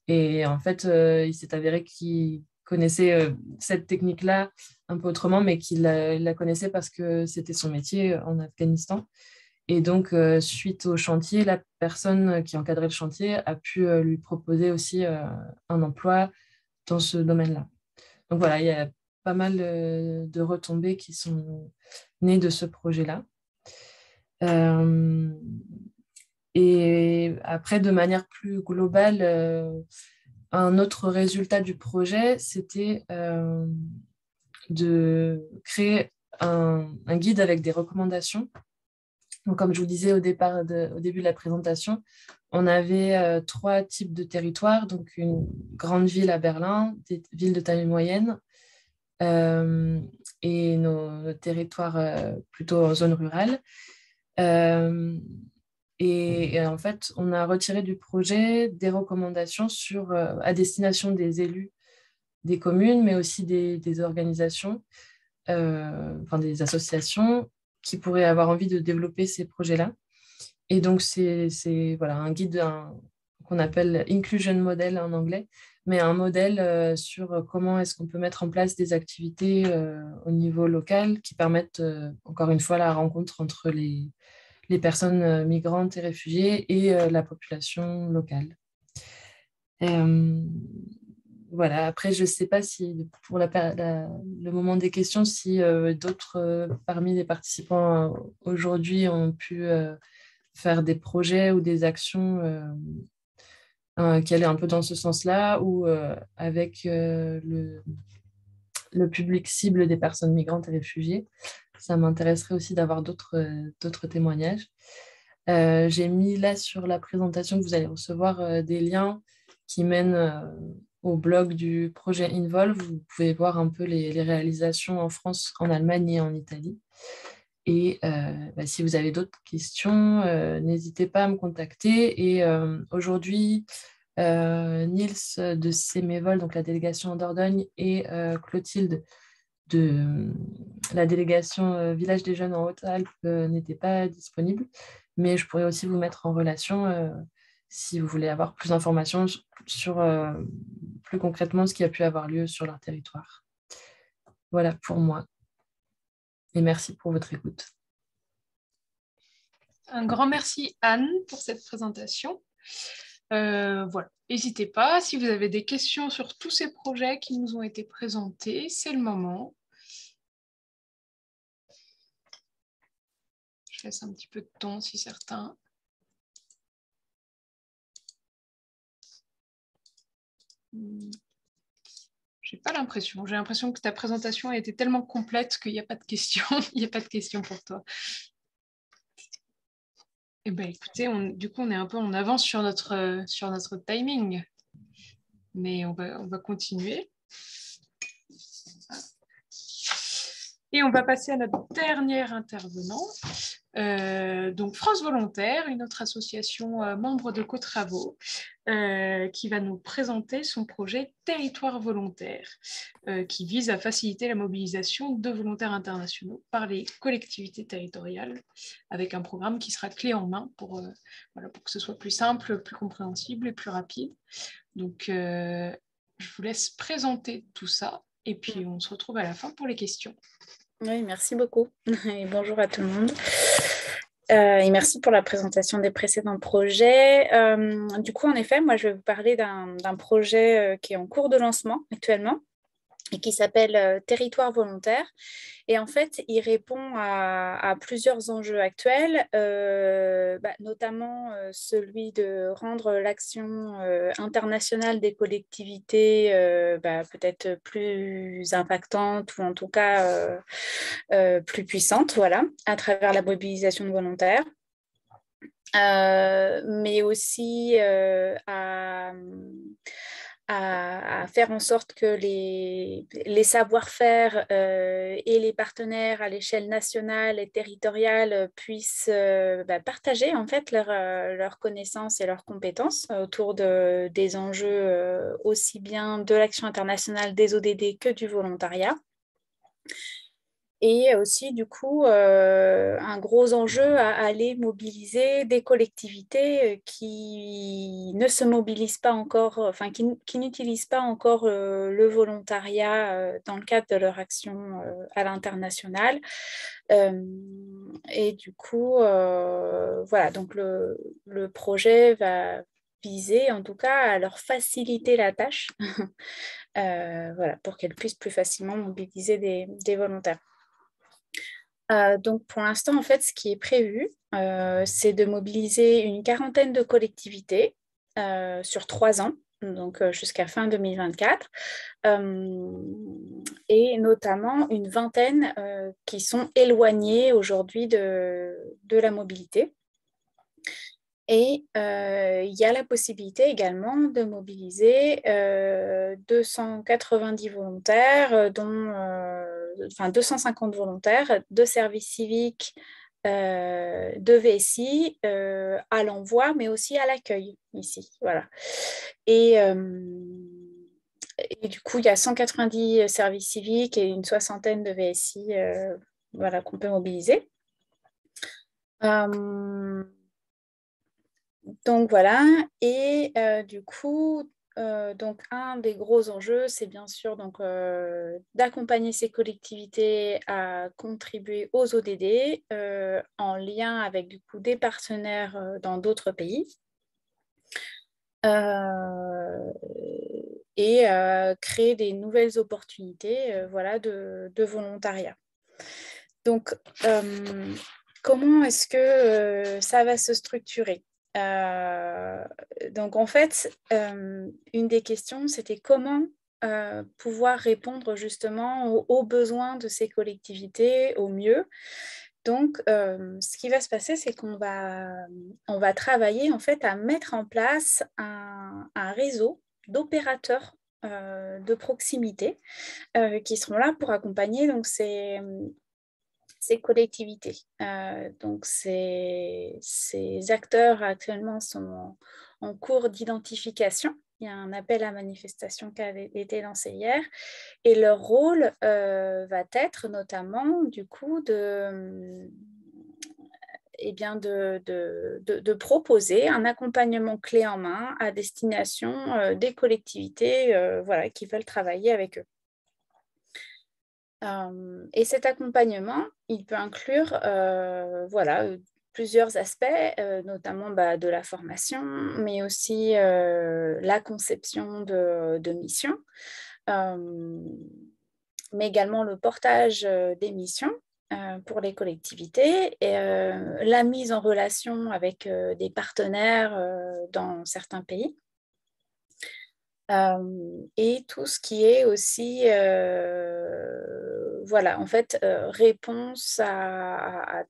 Et en fait, il s'est avéré qu'il connaissait cette technique-là un peu autrement, mais qu'il la connaissait parce que c'était son métier en Afghanistan. Et donc, suite au chantier, la personne qui encadrait le chantier a pu lui proposer aussi un emploi dans ce domaine-là. Donc voilà, il y a pas mal de retombées qui sont nées de ce projet-là. Et après, de manière plus globale, un autre résultat du projet, c'était de créer un guide avec des recommandations. Donc, comme je vous disais au début de la présentation, on avait 3 types de territoires, donc une grande ville à Berlin, des villes de taille moyenne, et nos territoires plutôt en zone rurale. Et en fait, on a retiré du projet des recommandations à destination des élus des communes, mais aussi des organisations, enfin des associations qui pourraient avoir envie de développer ces projets-là. Et donc, c'est voilà, un guide qu'on appelle Inclusion Model en anglais, mais un modèle sur comment est-ce qu'on peut mettre en place des activités au niveau local qui permettent, encore une fois, la rencontre entre les personnes migrantes et réfugiées et la population locale. Voilà. Après, je ne sais pas si, pour le moment des questions, si d'autres parmi les participants aujourd'hui ont pu faire des projets ou des actions qui allaient un peu dans ce sens-là, ou avec le public cible des personnes migrantes et réfugiées. Ça m'intéresserait aussi d'avoir d'autres témoignages. J'ai mis là sur la présentation que vous allez recevoir des liens qui mènent au blog du projet Involve. Vous pouvez voir un peu les réalisations en France, en Allemagne et en Italie. Et si vous avez d'autres questions, n'hésitez pas à me contacter. Et aujourd'hui, Niels de Sémévol, donc la délégation en Dordogne, et Clotilde de la délégation Village des Jeunes en Haute-Alpes n'étaient pas disponibles. Mais je pourrais aussi vous mettre en relation si vous voulez avoir plus d'informations sur plus concrètement ce qui a pu avoir lieu sur leur territoire. Voilà pour moi. Et merci pour votre écoute. Un grand merci Anne pour cette présentation. Voilà. N'hésitez pas, si vous avez des questions sur tous ces projets qui nous ont été présentés, c'est le moment. Je laisse un petit peu de temps si certains. J'ai pas l'impression. J'ai l'impression que ta présentation a été tellement complète qu'il n'y a pas de questions. Il n'y a pas de questions pour toi. Eh bien, écoutez, du coup, on est un peu en avance sur notre timing. Mais on va continuer. Et on va passer à notre dernier intervenant. Donc France Volontaire, une autre association membre de Co-Travaux, qui va nous présenter son projet Territoire volontaire, qui vise à faciliter la mobilisation de volontaires internationaux par les collectivités territoriales, avec un programme qui sera clé en main pour que ce soit plus simple, plus compréhensible et plus rapide. Donc, je vous laisse présenter tout ça, et puis on se retrouve à la fin pour les questions. Oui, merci beaucoup et bonjour à tout le monde. Et merci pour la présentation des précédents projets. Du coup, en effet, moi, je vais vous parler d'un projet qui est en cours de lancement actuellement et qui s'appelle Territoire volontaire. Et en fait, il répond à plusieurs enjeux actuels, notamment celui de rendre l'action internationale des collectivités peut-être plus impactante ou en tout cas plus puissante, voilà, à travers la mobilisation de volontaires. Mais aussi à faire en sorte que les savoir-faire et les partenaires à l'échelle nationale et territoriale puissent partager en fait leurs connaissances et leurs compétences autour des enjeux aussi bien de l'action internationale des ODD que du volontariat. Et aussi, du coup, un gros enjeu à aller mobiliser des collectivités qui ne se mobilisent pas encore, enfin, qui n'utilisent pas encore le volontariat dans le cadre de leur action à l'international. Et du coup, voilà, donc le projet va viser, en tout cas, à leur faciliter la tâche voilà, pour qu'elles puissent plus facilement mobiliser des volontaires. Donc pour l'instant, en fait, ce qui est prévu, c'est de mobiliser une quarantaine de collectivités sur 3 ans, donc jusqu'à fin 2024, et notamment une vingtaine qui sont éloignées aujourd'hui de la mobilité. Et il y a la possibilité également de mobiliser 290 volontaires, dont 250 volontaires de services civiques, de VSI, à l'envoi, mais aussi à l'accueil ici. Voilà. Et du coup, il y a 190 services civiques et une soixantaine de VSI voilà, qu'on peut mobiliser. Donc voilà, et du coup, donc un des gros enjeux, c'est bien sûr d'accompagner ces collectivités à contribuer aux ODD en lien avec du coup des partenaires dans d'autres pays et créer des nouvelles opportunités voilà, de volontariat. Donc, comment est-ce que ça va se structurer ? Donc en fait, une des questions, c'était comment pouvoir répondre justement aux besoins de ces collectivités au mieux. Donc, ce qui va se passer, c'est qu'on va travailler en fait à mettre en place un réseau d'opérateurs de proximité qui seront là pour accompagner donc ces collectivités. Donc, ces acteurs actuellement sont en cours d'identification. Il y a un appel à manifestation qui avait été lancé hier. Et leur rôle va être notamment, du coup, de proposer un accompagnement clé en main à destination des collectivités voilà, qui veulent travailler avec eux. Et cet accompagnement, il peut inclure voilà, plusieurs aspects, notamment de la formation, mais aussi la conception de missions, mais également le portage des missions pour les collectivités, et la mise en relation avec des partenaires dans certains pays. Et tout ce qui est aussi voilà, en fait, réponse à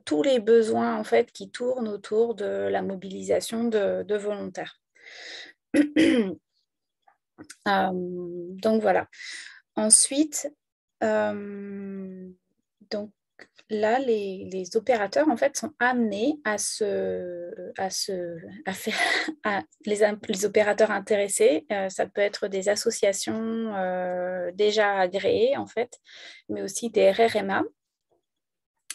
tous les besoins en fait, qui tournent autour de la mobilisation de volontaires. Donc voilà. Ensuite, donc là, les opérateurs en fait sont amenés les opérateurs intéressés, ça peut être des associations déjà agréées en fait, mais aussi des RRMA.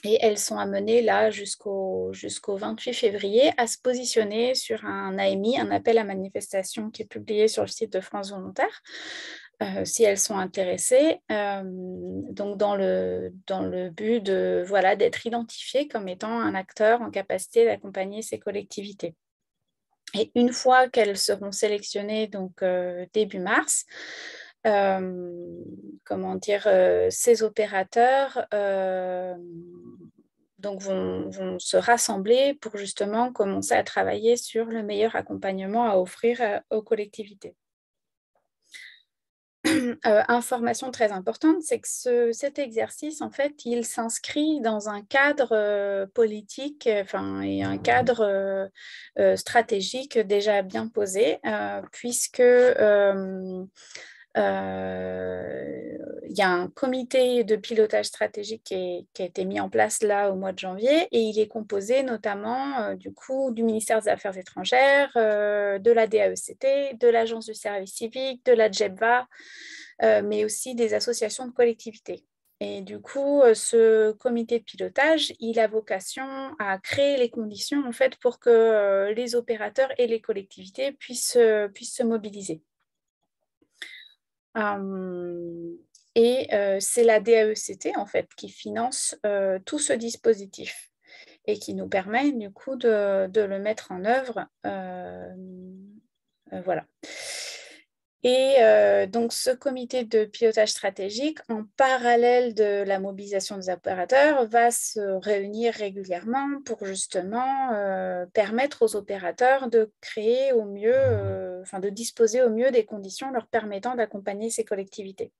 Et elles sont amenées là jusqu'au 28 février à se positionner sur un AMI, un appel à manifestation qui est publié sur le site de France Volontaire, si elles sont intéressées, donc dans le but de, voilà, d'être identifiées comme étant un acteur en capacité d'accompagner ces collectivités. Et une fois qu'elles seront sélectionnées, donc début mars, ces opérateurs donc vont se rassembler pour justement commencer à travailler sur le meilleur accompagnement à offrir aux collectivités. information très importante, c'est que cet exercice, en fait, il s'inscrit dans un cadre politique, et un cadre stratégique déjà bien posé, puisque il y a un comité de pilotage stratégique qui a été mis en place là au mois de janvier, et il est composé notamment du ministère des Affaires étrangères, de la DAECT, de l'Agence du service civique, de la JEBVA, mais aussi des associations de collectivités. Et du coup, ce comité de pilotage, il a vocation à créer les conditions en fait, pour que les opérateurs et les collectivités puissent se mobiliser. C'est la DAECT en fait qui finance tout ce dispositif et qui nous permet du coup de le mettre en œuvre. Voilà. Et donc ce comité de pilotage stratégique, en parallèle de la mobilisation des opérateurs, va se réunir régulièrement pour justement permettre aux opérateurs de créer au mieux, de disposer au mieux des conditions leur permettant d'accompagner ces collectivités.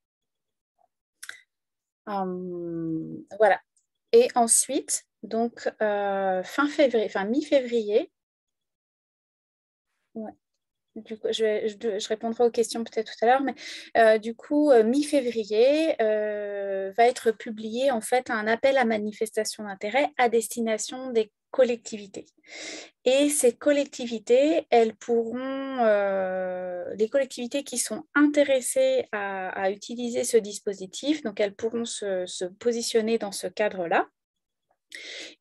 Voilà. Et ensuite, donc mi-février, ouais. Du coup, je répondrai aux questions peut-être tout à l'heure, mais mi-février va être publié en fait un appel à manifestation d'intérêt à destination des collectivités. Et ces collectivités, elles pourront, les collectivités qui sont intéressées à utiliser ce dispositif, donc elles pourront se positionner dans ce cadre-là.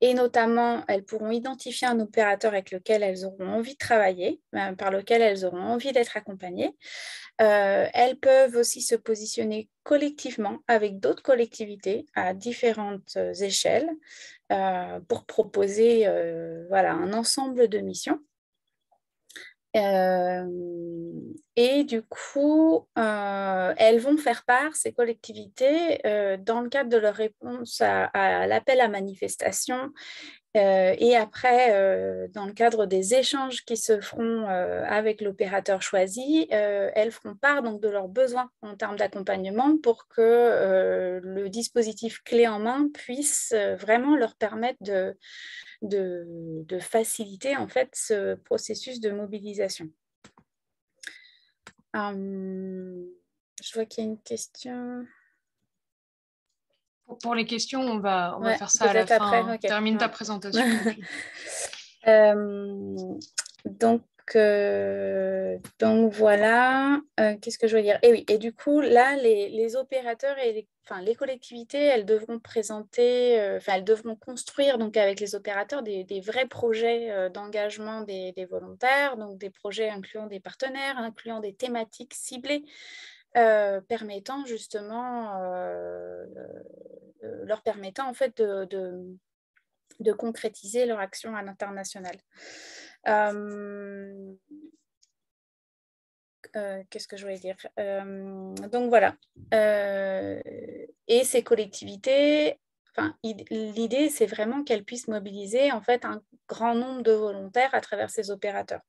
Et notamment, elles pourront identifier un opérateur avec lequel elles auront envie de travailler, par lequel elles auront envie d'être accompagnées. Elles peuvent aussi se positionner collectivement avec d'autres collectivités à différentes échelles pour proposer un ensemble de missions. Et du coup, elles vont faire part, ces collectivités, dans le cadre de leur réponse à l'appel à manifestation et après, dans le cadre des échanges qui se feront avec l'opérateur choisi, elles feront part donc, de leurs besoins en termes d'accompagnement pour que le dispositif clé en main puisse vraiment leur permettre de faciliter en fait, ce processus de mobilisation. Je vois qu'il y a une question. Pour les questions, on va faire ça à la fin. Après, okay. Termine ta présentation. Donc voilà, qu'est-ce que je veux dire? Et oui, et du coup, là, les opérateurs et les collectivités, elles devront présenter, elles devront construire donc, avec les opérateurs des vrais projets d'engagement des volontaires, donc des projets incluant des partenaires, incluant des thématiques ciblées, permettant justement, leur permettant en fait de concrétiser leur action à l'international. Qu'est-ce que je voulais dire? Donc voilà. Et ces collectivités, l'idée, c'est vraiment qu'elles puissent mobiliser en fait un grand nombre de volontaires à travers ces opérateurs.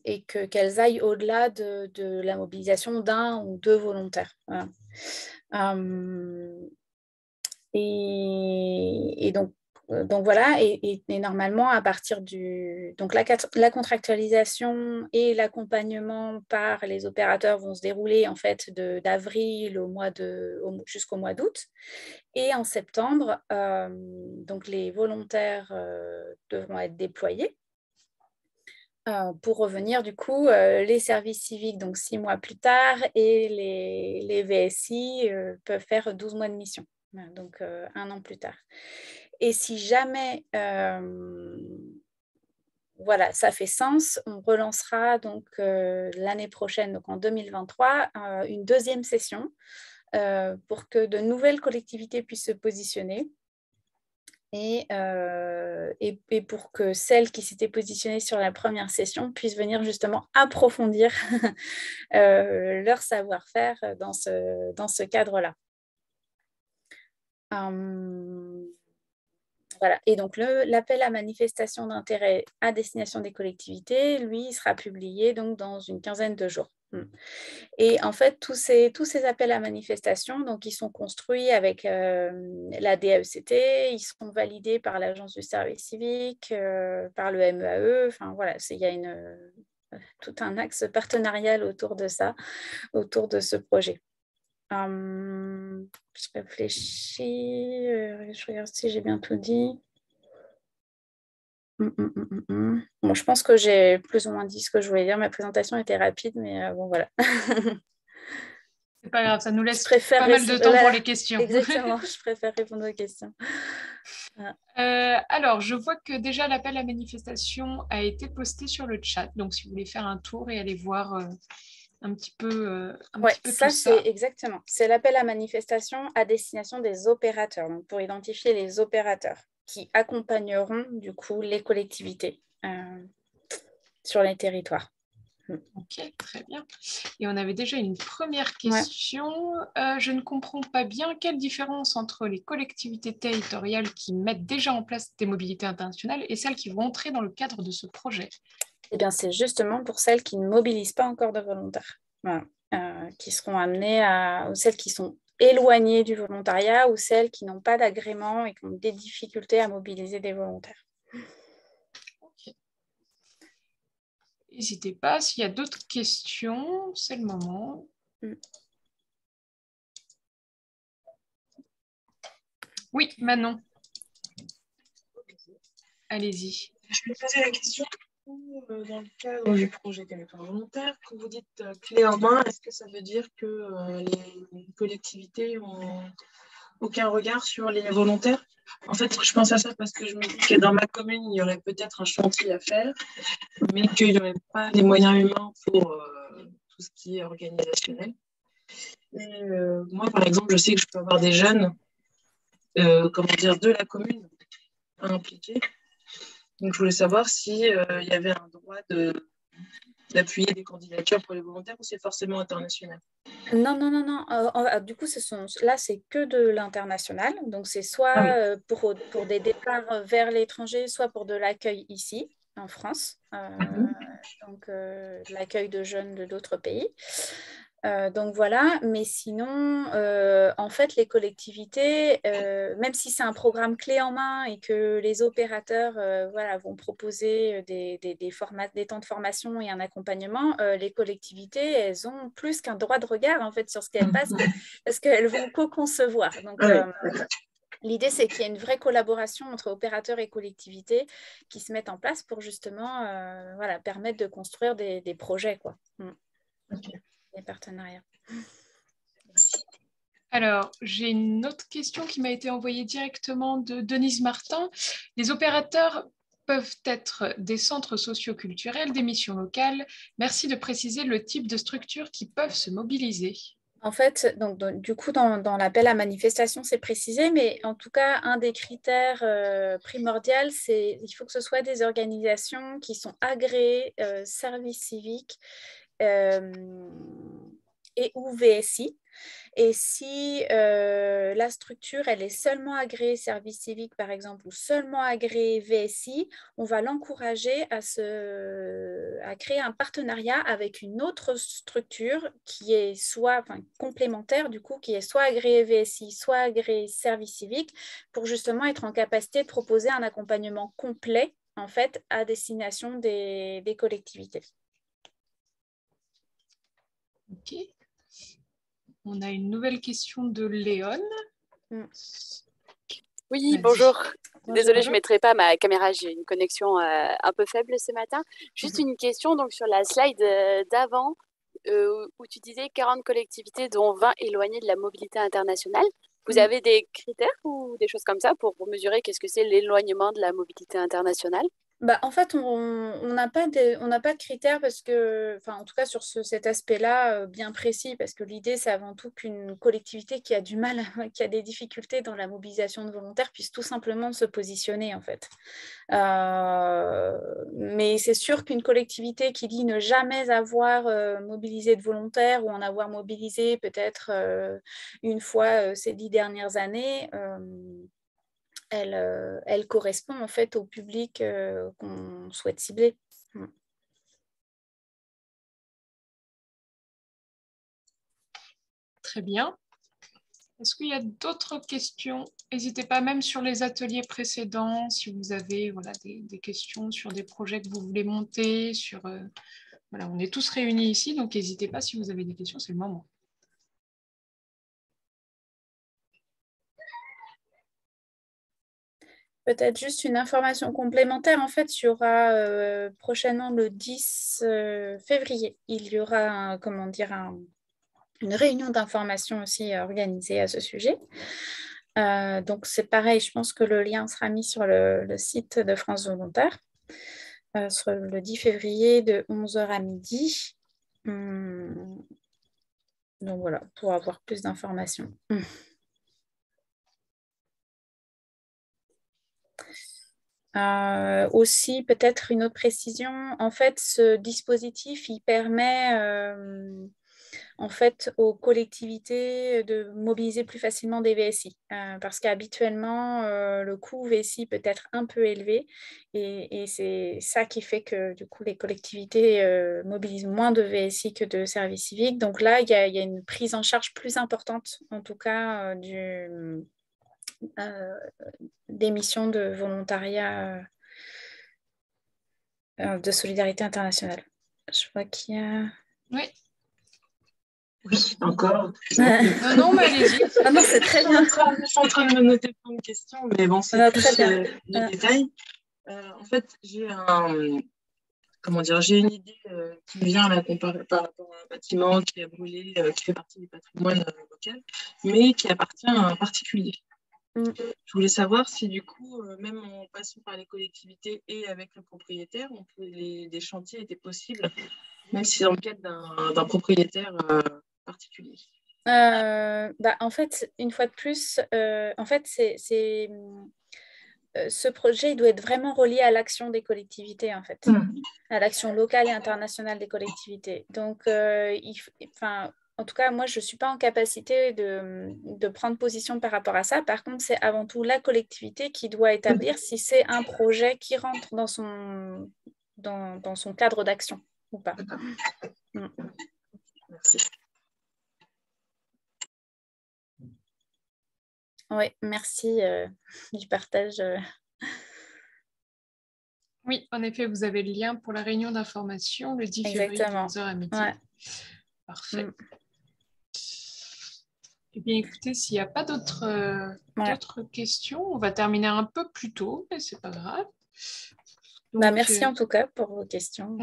Et qu'elles aillent au-delà de la mobilisation d'un ou deux volontaires. Voilà. Et donc voilà, et normalement, à partir donc la contractualisation et l'accompagnement par les opérateurs vont se dérouler en fait d'avril jusqu'au mois d'août. Et en septembre, donc les volontaires devront être déployés. Pour revenir du coup les services civiques donc 6 mois plus tard et les VSI peuvent faire 12 mois de mission, donc 1 an plus tard. Et si jamais voilà, ça fait sens, on relancera donc l'année prochaine, donc en 2023, une deuxième session pour que de nouvelles collectivités puissent se positionner. Et pour que celles qui s'étaient positionnées sur la première session puissent venir justement approfondir leur savoir-faire dans ce cadre-là. Voilà. Et donc, l'appel à manifestation d'intérêt à destination des collectivités, lui, sera publié donc, dans une quinzaine de jours. Et en fait, tous ces appels à manifestation, donc, ils sont construits avec la DAECT, ils sont validés par l'Agence du service civique, par le MEAE. Enfin, voilà, il y a tout un axe partenarial autour de ça, autour de ce projet. Je réfléchis, je regarde si j'ai bien tout dit. Bon, je pense que j'ai plus ou moins dit ce que je voulais dire. Ma présentation était rapide, mais bon, voilà. C'est pas grave, ça nous laisse pas mal de temps pour les questions. Exactement, je préfère répondre aux questions. Alors, je vois que déjà l'appel à manifestation a été posté sur le chat. Donc, si vous voulez faire un tour et aller voir un petit peu, tout ça. C'est exactement. C'est l'appel à manifestation à destination des opérateurs, donc pour identifier les opérateurs qui accompagneront du coup les collectivités sur les territoires. Ok, très bien. Et on avait déjà une première question. Je ne comprends pas bien quelle différence entre les collectivités territoriales qui mettent déjà en place des mobilités internationales et celles qui vont entrer dans le cadre de ce projet. Eh bien, c'est justement pour celles qui ne mobilisent pas encore de volontaires, voilà. Qui seront amenées ou celles qui sont éloignées du volontariat ou celles qui n'ont pas d'agrément et qui ont des difficultés à mobiliser des volontaires. Okay. N'hésitez pas, s'il y a d'autres questions, c'est le moment. Oui, Manon. Allez-y. Je vais poser la question dans le cadre du projet territoire volontaire. Quand vous dites clé en main, est-ce que ça veut dire que les collectivités n'ont aucun regard sur les volontaires? En fait, je pense à ça parce que je me dis que dans ma commune, il y aurait peut-être un chantier à faire, mais qu'il n'y aurait pas les moyens humains pour tout ce qui est organisationnel. Et moi, par exemple, je sais que je peux avoir des jeunes de la commune à impliquer. Donc, je voulais savoir s'il y avait un droit d'appuyer des candidatures pour les volontaires ou c'est forcément international? Non. Du coup, là, c'est que de l'international. Donc, c'est soit pour des départs vers l'étranger, soit pour de l'accueil ici, en France. Donc, l'accueil de jeunes de d'autres pays. Donc voilà, mais sinon, en fait, les collectivités, même si c'est un programme clé en main et que les opérateurs vont proposer des temps de formation et un accompagnement, les collectivités, elles ont plus qu'un droit de regard en fait sur ce qu'elles passent parce qu'elles vont co-concevoir. Donc, l'idée, c'est qu'il y ait une vraie collaboration entre opérateurs et collectivités qui se mettent en place pour justement permettre de construire des projets, quoi. Des partenariats. Alors, j'ai une autre question qui m'a été envoyée directement de Denise Martin. Les opérateurs peuvent être des centres socio-culturels, des missions locales. Merci de préciser le type de structures qui peuvent se mobiliser. En fait, du coup, dans l'appel à manifestation, c'est précisé, mais en tout cas, un des critères primordiaux, c'est qu'il faut que ce soit des organisations qui sont agréées service civique et ou VSI. Et si la structure, elle est seulement agréée service civique, par exemple, ou seulement agréée VSI, on va l'encourager à créer un partenariat avec une autre structure qui est complémentaire, du coup, qui est soit agréée VSI, soit agréée service civique, pour justement être en capacité de proposer un accompagnement complet, en fait, à destination des collectivités. Ok. On a une nouvelle question de Léon. Oui, bonjour. Désolée, je ne mettrai pas ma caméra, j'ai une connexion un peu faible ce matin. Juste une question donc, sur la slide d'avant où tu disais 40 collectivités, dont 20 éloignées de la mobilité internationale. Vous avez des critères ou des choses comme ça pour mesurer qu'est-ce que c'est l'éloignement de la mobilité internationale? En fait, on n'a pas de critères parce que, en tout cas sur cet aspect-là bien précis, parce que l'idée, c'est avant tout qu'une collectivité qui a du mal, qui a des difficultés dans la mobilisation de volontaires puisse tout simplement se positionner, en fait. Mais c'est sûr qu'une collectivité qui dit ne jamais avoir mobilisé de volontaires ou en avoir mobilisé peut-être une fois ces 10 dernières années, elle correspond en fait au public qu'on souhaite cibler. Très bien. Est-ce qu'il y a d'autres questions? N'hésitez pas, même sur les ateliers précédents, si vous avez voilà, des questions sur des projets que vous voulez monter. Voilà, on est tous réunis ici, donc n'hésitez pas si vous avez des questions, c'est le moment. Peut-être juste une information complémentaire. En fait, il y aura prochainement le 10 février. Il y aura, une réunion d'information aussi organisée à ce sujet. Donc, c'est pareil, je pense que le lien sera mis sur le site de France Volontaire, sur le 10 février de 11h à midi. Donc, voilà, pour avoir plus d'informations. Aussi, peut-être une autre précision. En fait, ce dispositif, il permet en fait, aux collectivités de mobiliser plus facilement des VSI. Parce qu'habituellement, le coût VSI peut être un peu élevé et c'est ça qui fait que du coup, les collectivités mobilisent moins de VSI que de services civiques. Donc là, il y a une prise en charge plus importante, en tout cas, des missions de volontariat de solidarité internationale. Je vois qu'il y a... Oui. Oui, encore. Non, mais allez-y. Ah non, c'est très bien. Je suis en train de me noter plein de questions, mais bon, c'est plus le détail. En fait, j'ai une idée qui me vient à comparer par rapport à un bâtiment qui a brûlé, qui fait partie du patrimoine local, mais qui appartient à un particulier. Je voulais savoir si du coup, même en passant par les collectivités et avec le propriétaire, des chantiers étaient possibles, même si dans le cadre d'un propriétaire particulier. En fait, une fois de plus, en fait, ce projet il doit être vraiment relié à l'action des collectivités, en fait, à l'action locale et internationale des collectivités. Donc, en tout cas, moi, je ne suis pas en capacité de prendre position par rapport à ça. Par contre, c'est avant tout la collectivité qui doit établir si c'est un projet qui rentre dans son cadre d'action ou pas. Merci. Oui, merci du partage. Oui, en effet, vous avez le lien pour la réunion d'information le 10 février de 11h à midi. Ouais. Parfait. Eh bien, écoutez, s'il n'y a pas d'autres questions, on va terminer un peu plus tôt, mais ce n'est pas grave. Donc, merci en tout cas pour vos questions.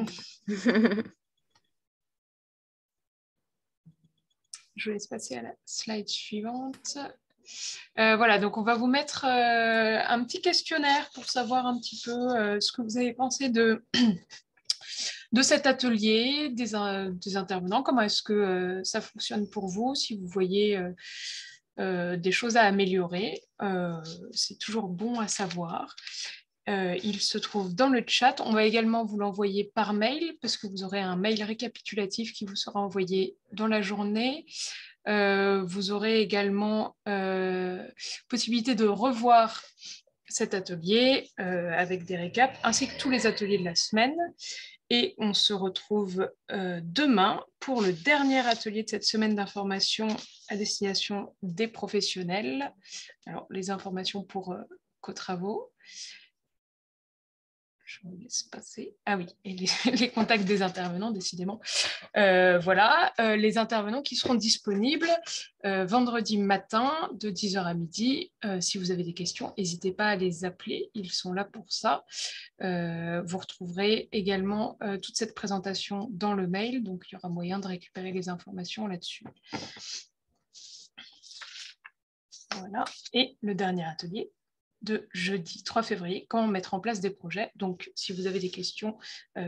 Je vous laisse passer à la slide suivante. Voilà, donc on va vous mettre un petit questionnaire pour savoir un petit peu ce que vous avez pensé de cet atelier, des intervenants, comment est-ce que ça fonctionne pour vous, si vous voyez des choses à améliorer. C'est toujours bon à savoir. Il se trouve dans le chat. On va également vous l'envoyer par mail parce que vous aurez un mail récapitulatif qui vous sera envoyé dans la journée. Vous aurez également possibilité de revoir cet atelier avec des récaps ainsi que tous les ateliers de la semaine. Et on se retrouve demain pour le dernier atelier de cette semaine d'information à destination des professionnels. Alors, les informations pour Co-Travaux. Je vous laisse passer. Ah oui, et les contacts des intervenants, décidément. Voilà, les intervenants qui seront disponibles vendredi matin de 10h à midi. Si vous avez des questions, n'hésitez pas à les appeler, ils sont là pour ça. Vous retrouverez également toute cette présentation dans le mail, donc il y aura moyen de récupérer les informations là-dessus. Voilà, et le dernier atelier de jeudi 3 février, comment mettre en place des projets. Donc, si vous avez des questions,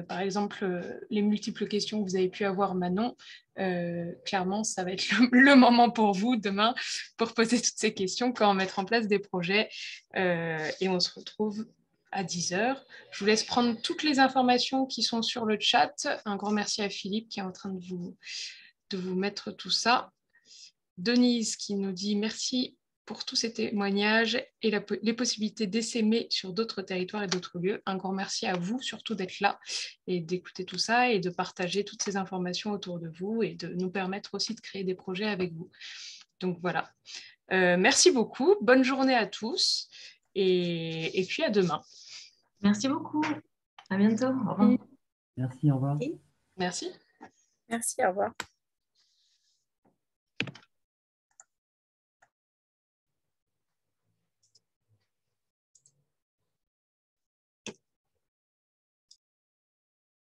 par exemple, les multiples questions que vous avez pu avoir, Manon, clairement, ça va être le moment pour vous demain pour poser toutes ces questions, comment mettre en place des projets. Et on se retrouve à 10h. Je vous laisse prendre toutes les informations qui sont sur le chat. Un grand merci à Philippe qui est en train de vous mettre tout ça. Denise qui nous dit merci pour tous ces témoignages et les possibilités d'essaimer sur d'autres territoires et d'autres lieux. Un grand merci à vous, surtout d'être là et d'écouter tout ça et de partager toutes ces informations autour de vous et de nous permettre aussi de créer des projets avec vous. Donc voilà. Merci beaucoup. Bonne journée à tous et puis à demain. Merci beaucoup. À bientôt. Au revoir. Merci, au revoir. Merci. Merci, au revoir.